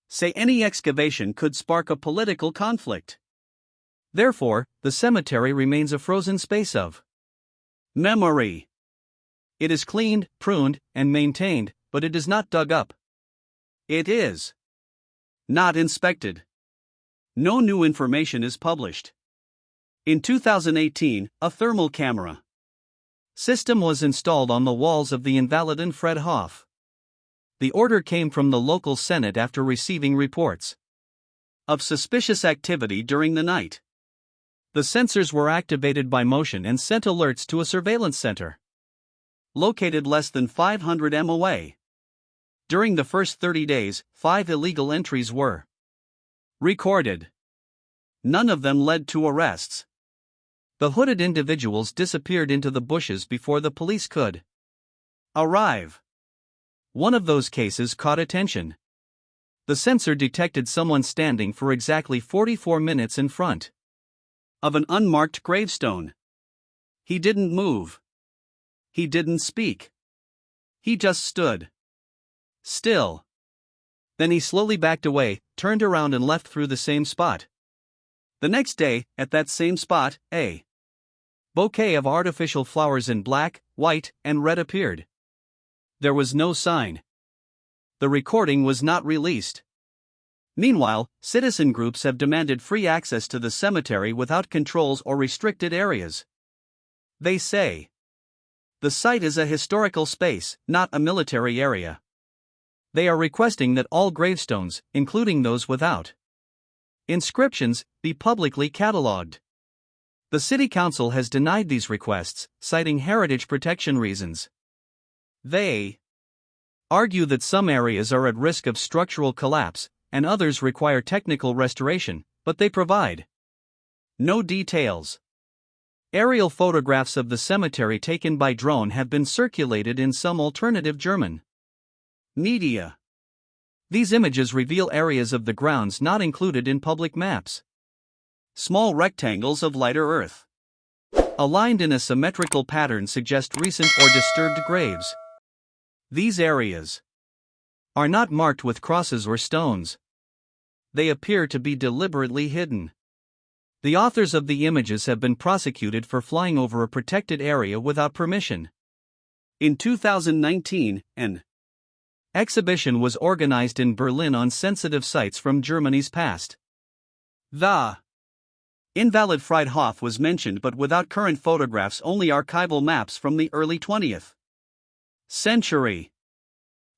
say any excavation could spark a political conflict. Therefore, the cemetery remains a frozen space of memory. It is cleaned, pruned, and maintained, but it is not dug up. It is not inspected. No new information is published. In 2018, a thermal camera system was installed on the walls of the Invaliden Friedhof. The order came from the local Senate after receiving reports of suspicious activity during the night. The sensors were activated by motion and sent alerts to a surveillance center located less than 500 m away. During the first 30 days, 5 illegal entries were recorded. None of them led to arrests. The hooded individuals disappeared into the bushes before the police could arrive. One of those cases caught attention. The sensor detected someone standing for exactly 44 minutes in front of an unmarked gravestone. He didn't move. He didn't speak. He just stood still. Then he slowly backed away, turned around and left through the same spot. The next day, at that same spot, a bouquet of artificial flowers in black, white, and red appeared. There was no sign. The recording was not released. Meanwhile, citizen groups have demanded free access to the cemetery without controls or restricted areas. They say the site is a historical space, not a military area. They are requesting that all gravestones, including those without inscriptions, be publicly catalogued. The City Council has denied these requests, citing heritage protection reasons. They argue that some areas are at risk of structural collapse, and others require technical restoration, but they provide no details. Aerial photographs of the cemetery taken by drone have been circulated in some alternative German media. These images reveal areas of the grounds not included in public maps. Small rectangles of lighter earth, aligned in a symmetrical pattern, suggest recent or disturbed graves. These areas are not marked with crosses or stones. They appear to be deliberately hidden. The authors of the images have been prosecuted for flying over a protected area without permission. In 2019, an exhibition was organized in Berlin on sensitive sites from Germany's past. The invalid Friedhof was mentioned but without current photographs, only archival maps from the early 20th century.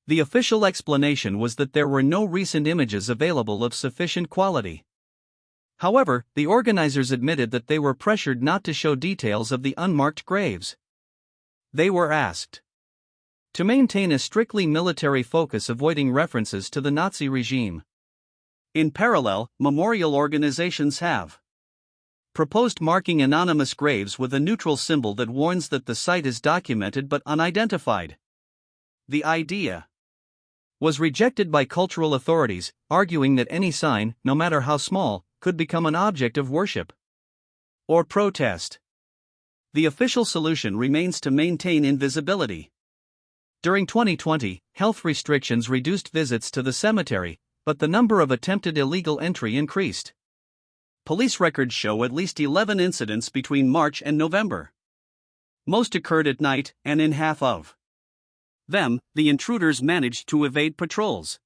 The official explanation was that there were no recent images available of sufficient quality. However, the organizers admitted that they were pressured not to show details of the unmarked graves. They were asked to maintain a strictly military focus, avoiding references to the Nazi regime. In parallel, memorial organizations have proposed marking anonymous graves with a neutral symbol that warns that the site is documented but unidentified. The idea was rejected by cultural authorities, arguing that any sign, no matter how small, could become an object of worship or protest. The official solution remains to maintain invisibility. During 2020, health restrictions reduced visits to the cemetery, but the number of attempted illegal entry increased. Police records show at least 11 incidents between March and November. Most occurred at night, and in half of them, the intruders managed to evade patrols.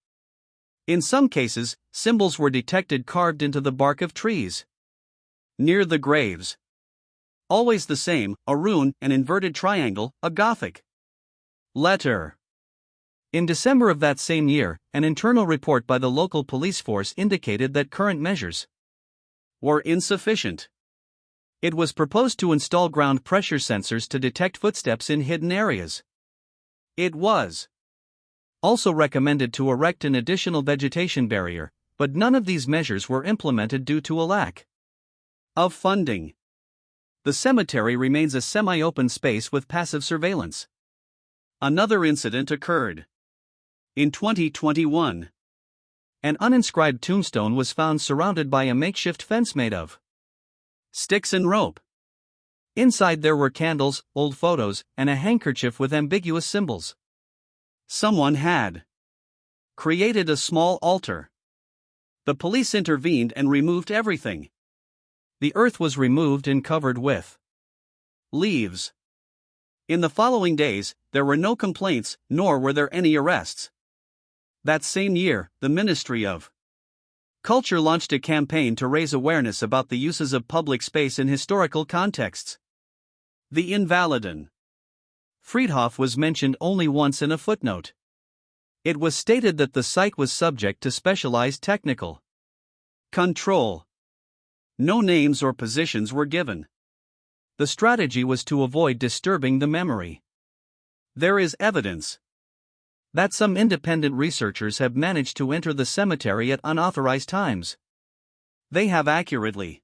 In some cases, symbols were detected carved into the bark of trees near the graves. Always the same: a rune, an inverted triangle, a Gothic letter. In December of that same year, an internal report by the local police force indicated that current measures were insufficient. It was proposed to install ground pressure sensors to detect footsteps in hidden areas. It was also recommended to erect an additional vegetation barrier, but none of these measures were implemented due to a lack of funding. The cemetery remains a semi-open space with passive surveillance. Another incident occurred in 2021. An uninscribed tombstone was found surrounded by a makeshift fence made of sticks and rope. Inside there were candles, old photos, and a handkerchief with ambiguous symbols. Someone had created a small altar. The police intervened and removed everything. The earth was removed and covered with leaves. In the following days, there were no complaints, nor were there any arrests. That same year, the Ministry of Culture launched a campaign to raise awareness about the uses of public space in historical contexts. The Invaliden Friedhof was mentioned only once in a footnote. It was stated that the site was subject to specialized technical control. No names or positions were given. The strategy was to avoid disturbing the memory. There is evidence that some independent researchers have managed to enter the cemetery at unauthorized times. They have accurately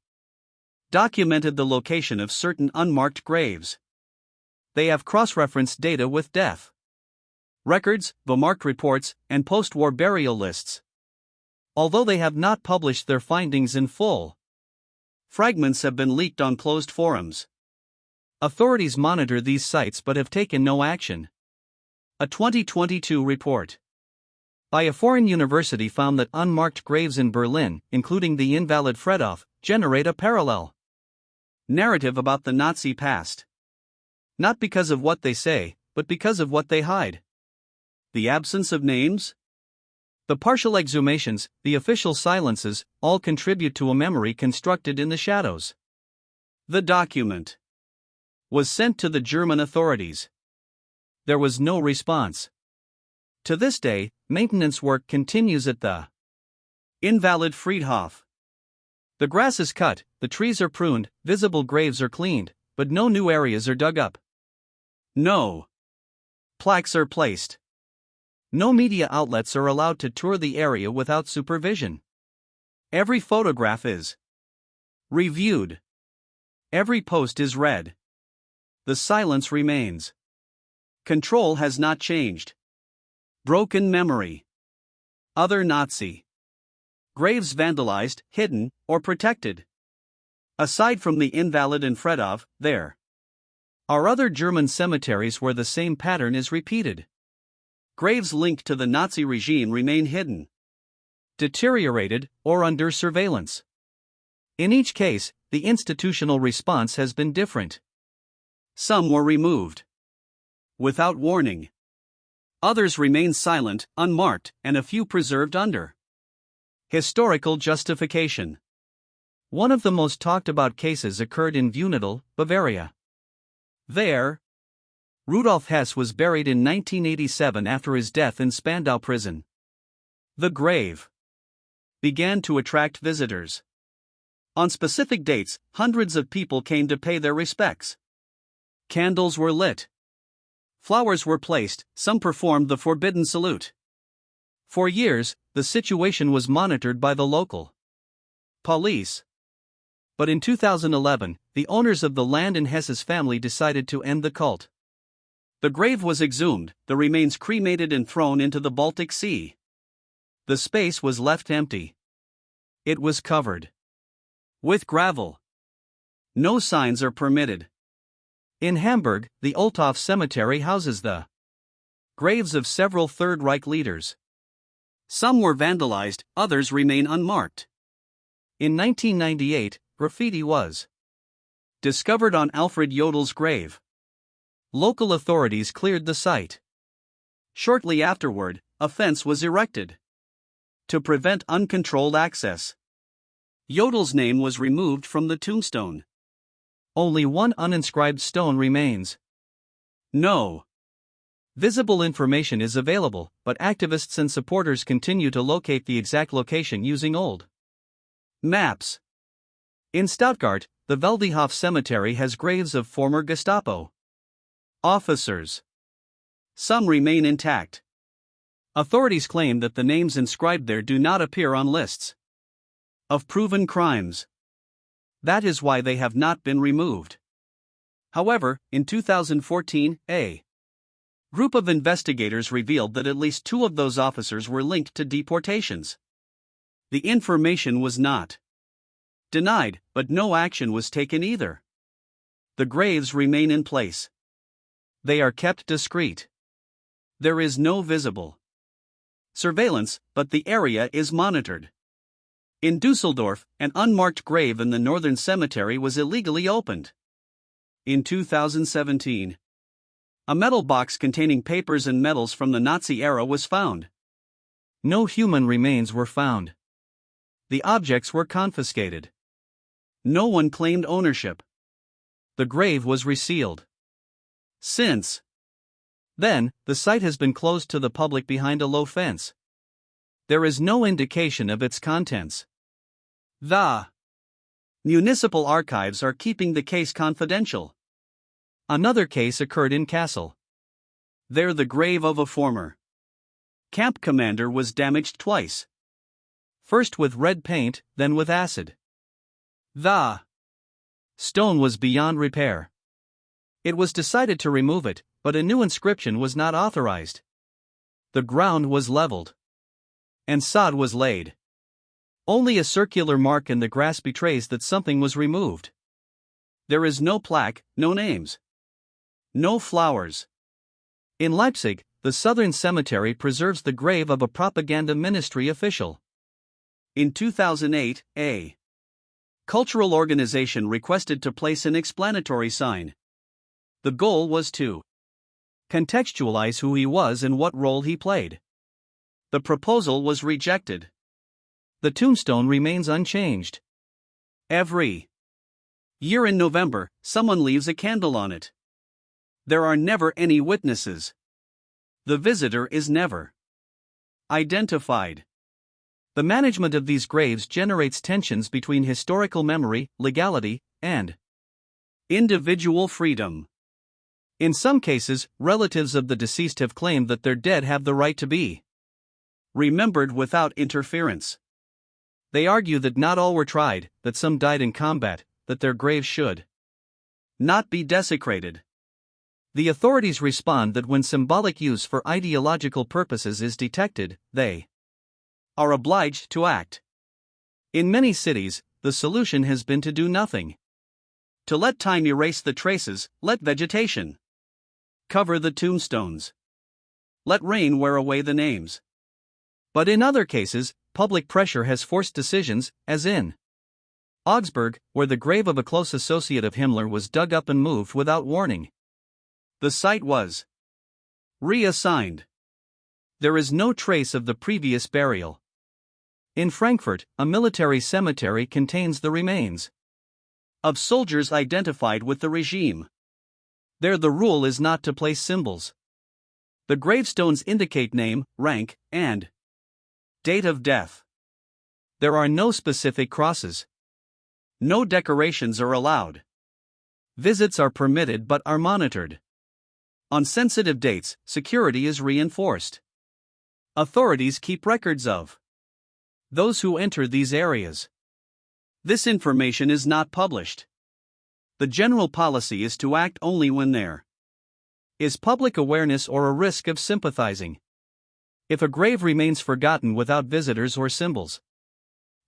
documented the location of certain unmarked graves. They have cross-referenced data with death records, marked reports, and post-war burial lists. Although they have not published their findings in full, fragments have been leaked on closed forums. Authorities monitor these sites but have taken no action. A 2022 report by a foreign university found that unmarked graves in Berlin, including the invalid Friedhof, generate a parallel narrative about the Nazi past. Not because of what they say, but because of what they hide. The absence of names, the partial exhumations, the official silences, all contribute to a memory constructed in the shadows. The document was sent to the German authorities. There was no response. To this day, maintenance work continues at the invalid Friedhof. The grass is cut, the trees are pruned, visible graves are cleaned, but no new areas are dug up. No plaques are placed. No media outlets are allowed to tour the area without supervision. Every photograph is reviewed. Every post is read. The silence remains. Control has not changed. Broken memory. Other Nazi graves vandalized, hidden, or protected. Aside from the Invalid and Friedhof, there are other German cemeteries where the same pattern is repeated. Graves linked to the Nazi regime remain hidden, deteriorated, or under surveillance. In each case, the institutional response has been different. Some were removed without warning. Others remain silent, unmarked, and a few preserved under historical justification. One of the most talked about cases occurred in Wunedel, Bavaria. There, Rudolf Hess was buried in 1987 after his death in Spandau prison. The grave began to attract visitors. On specific dates, hundreds of people came to pay their respects. Candles were lit. Flowers were placed, some performed the forbidden salute. For years, the situation was monitored by the local police. But in 2011, the owners of the land and Hess's family decided to end the cult. The grave was exhumed, the remains cremated and thrown into the Baltic Sea. The space was left empty. It was covered with gravel. No signs are permitted. In Hamburg, the Olthof Cemetery houses the graves of several Third Reich leaders. Some were vandalized, others remain unmarked. In 1998, graffiti was discovered on Alfred Jodel's grave. Local authorities cleared the site. Shortly afterward, a fence was erected to prevent uncontrolled access. Jodel's name was removed from the tombstone. Only one uninscribed stone remains. No visible information is available, but activists and supporters continue to locate the exact location using old maps. In Stuttgart, the Veldhof Cemetery has graves of former Gestapo officers. Some remain intact. Authorities claim that the names inscribed there do not appear on lists of proven crimes. That is why they have not been removed. However, in 2014, a group of investigators revealed that at least 2 of those officers were linked to deportations. The information was not denied, but no action was taken either. The graves remain in place. They are kept discreet. There is no visible surveillance, but the area is monitored. In Dusseldorf, an unmarked grave in the northern cemetery was illegally opened. In 2017, a metal box containing papers and medals from the Nazi era was found. No human remains were found. The objects were confiscated. No one claimed ownership. The grave was resealed. Since then, the site has been closed to the public behind a low fence. There is no indication of its contents. The municipal archives are keeping the case confidential. Another case occurred in Kassel. There, the grave of a former camp commander was damaged twice. First with red paint, then with acid. The stone was beyond repair. It was decided to remove it, but a new inscription was not authorized. The ground was leveled, and sod was laid. Only a circular mark in the grass betrays that something was removed. There is no plaque, no names, no flowers. In Leipzig, the Southern Cemetery preserves the grave of a propaganda ministry official. In 2008, a cultural organization requested to place an explanatory sign. The goal was to contextualize who he was and what role he played. The proposal was rejected. The tombstone remains unchanged. Every year in November, someone leaves a candle on it. There are never any witnesses. The visitor is never identified. The management of these graves generates tensions between historical memory, legality, and individual freedom. In some cases, relatives of the deceased have claimed that their dead have the right to be remembered without interference. They argue that not all were tried, that some died in combat, that their graves should not be desecrated. The authorities respond that when symbolic use for ideological purposes is detected, they are obliged to act. In many cities, the solution has been to do nothing. To let time erase the traces, let vegetation cover the tombstones. Let rain wear away the names. But in other cases, public pressure has forced decisions, as in Augsburg, where the grave of a close associate of Himmler was dug up and moved without warning. The site was reassigned. There is no trace of the previous burial. In Frankfurt, a military cemetery contains the remains of soldiers identified with the regime. There, the rule is not to place symbols. The gravestones indicate name, rank, and date of death. There are no specific crosses. No decorations are allowed. Visits are permitted but are monitored. On sensitive dates, security is reinforced. Authorities keep records of those who enter these areas. This information is not published. The general policy is to act only when there is public awareness or a risk of sympathizing. If a grave remains forgotten without visitors or symbols,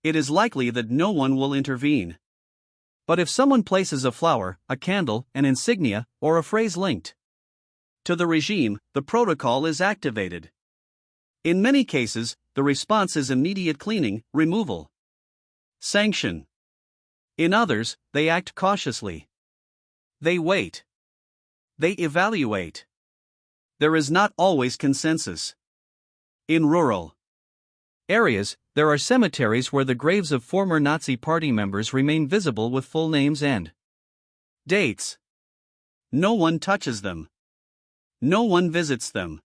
it is likely that no one will intervene. But if someone places a flower, a candle, an insignia, or a phrase linked to the regime, the protocol is activated. In many cases, the response is immediate cleaning, removal, sanction. In others, they act cautiously. They wait. They evaluate. There is not always consensus. In rural areas, there are cemeteries where the graves of former Nazi Party members remain visible with full names and dates. No one touches them. No one visits them.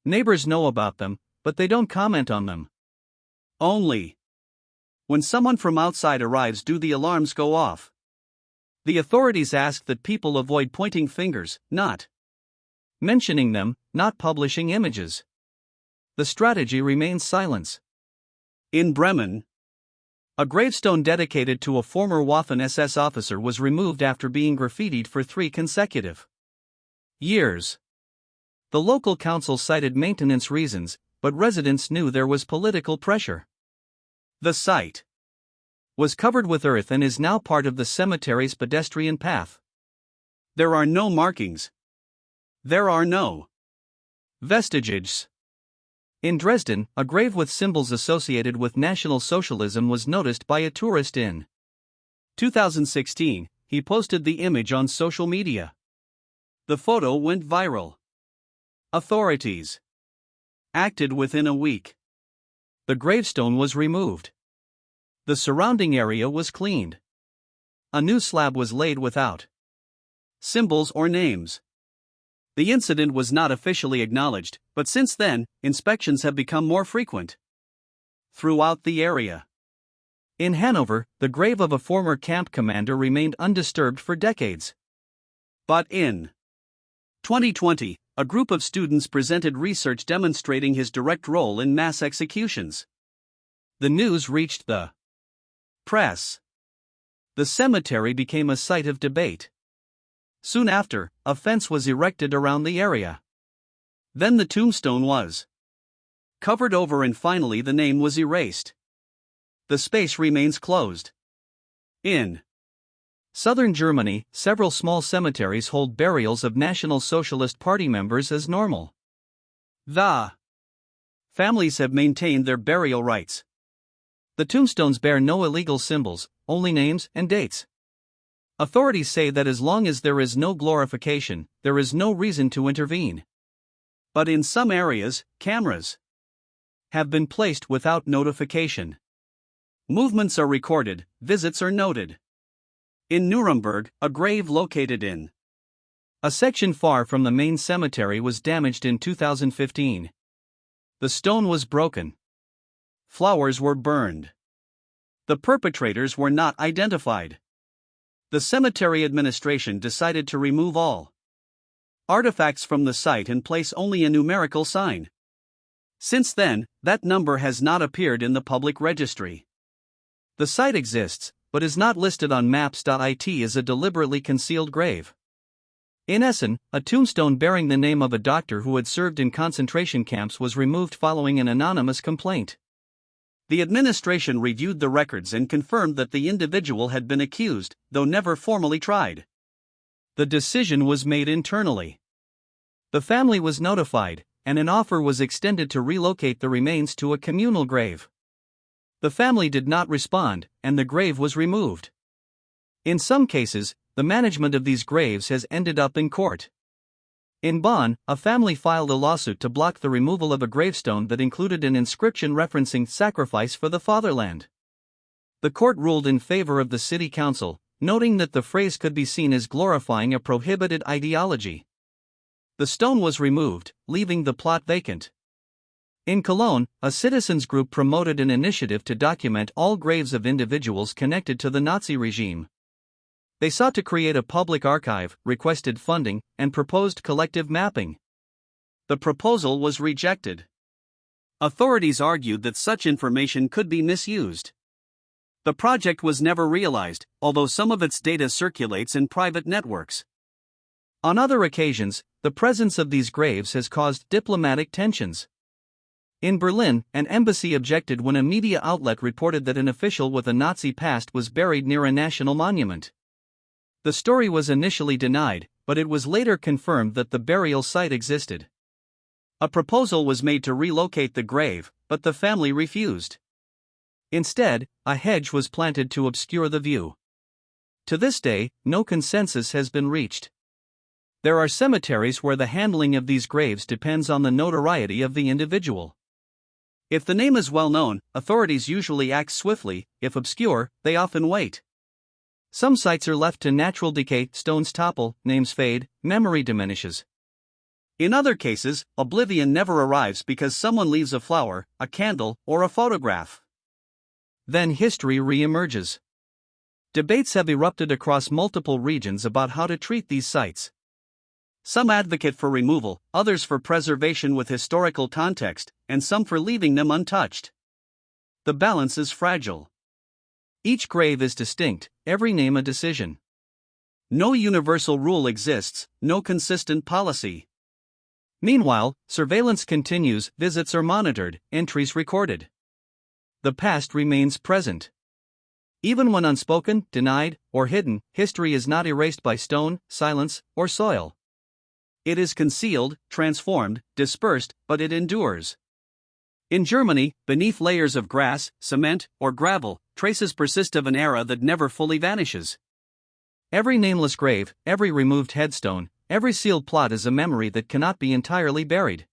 Neighbors know about them, but they don't comment on them. Only when someone from outside arrives do the alarms go off. The authorities ask that people avoid pointing fingers, not mentioning them, not publishing images. The strategy remains silence. In Bremen, a gravestone dedicated to a former Waffen SS officer was removed after being graffitied for 3 consecutive years. The local council cited maintenance reasons, but residents knew there was political pressure. The site was covered with earth and is now part of the cemetery's pedestrian path. There are no markings. There are no vestiges. In Dresden, a grave with symbols associated with National Socialism was noticed by a tourist in 2016. He posted the image on social media. The photo went viral. Authorities acted within a week. The gravestone was removed. The surrounding area was cleaned. A new slab was laid without symbols or names. The incident was not officially acknowledged, but since then, inspections have become more frequent throughout the area. In Hanover, the grave of a former camp commander remained undisturbed for decades. But in 2020, a group of students presented research demonstrating his direct role in mass executions. The news reached the press. The cemetery became a site of debate. Soon after, a fence was erected around the area. Then the tombstone was covered over and finally the name was erased. The space remains closed. In southern Germany, several small cemeteries hold burials of National Socialist Party members as normal. The families have maintained their burial rights. The tombstones bear no illegal symbols, only names and dates. Authorities say that as long as there is no glorification, there is no reason to intervene. But in some areas, cameras have been placed without notification. Movements are recorded, visits are noted. In Nuremberg, a grave located in a section far from the main cemetery was damaged in 2015. The stone was broken. Flowers were burned. The perpetrators were not identified. The cemetery administration decided to remove all artifacts from the site and place only a numerical sign. Since then, that number has not appeared in the public registry. The site exists, but is not listed on maps.it as a deliberately concealed grave. In Essen, a tombstone bearing the name of a doctor who had served in concentration camps was removed following an anonymous complaint. The administration reviewed the records and confirmed that the individual had been accused, though never formally tried. The decision was made internally. The family was notified, and an offer was extended to relocate the remains to a communal grave. The family did not respond, and the grave was removed. In some cases, the management of these graves has ended up in court. In Bonn, a family filed a lawsuit to block the removal of a gravestone that included an inscription referencing sacrifice for the fatherland. The court ruled in favor of the city council, noting that the phrase could be seen as glorifying a prohibited ideology. The stone was removed, leaving the plot vacant. In Cologne, a citizens group promoted an initiative to document all graves of individuals connected to the Nazi regime. They sought to create a public archive, requested funding, and proposed collective mapping. The proposal was rejected. Authorities argued that such information could be misused. The project was never realized, although some of its data circulates in private networks. On other occasions, the presence of these graves has caused diplomatic tensions. In Berlin, an embassy objected when a media outlet reported that an official with a Nazi past was buried near a national monument. The story was initially denied, but it was later confirmed that the burial site existed. A proposal was made to relocate the grave, but the family refused. Instead, a hedge was planted to obscure the view. To this day, no consensus has been reached. There are cemeteries where the handling of these graves depends on the notoriety of the individual. If the name is well known, authorities usually act swiftly; if obscure, they often wait. Some sites are left to natural decay, stones topple, names fade, memory diminishes. In other cases, oblivion never arrives because someone leaves a flower, a candle, or a photograph. Then history re-emerges. Debates have erupted across multiple regions about how to treat these sites. Some advocate for removal, others for preservation with historical context, and some for leaving them untouched. The balance is fragile. Each grave is distinct, every name a decision. No universal rule exists, no consistent policy. Meanwhile, surveillance continues, visits are monitored, entries recorded. The past remains present. Even when unspoken, denied, or hidden, history is not erased by stone, silence, or soil. It is concealed, transformed, dispersed, but it endures. In Germany, beneath layers of grass, cement, or gravel, traces persist of an era that never fully vanishes. Every nameless grave, every removed headstone, every sealed plot is a memory that cannot be entirely buried.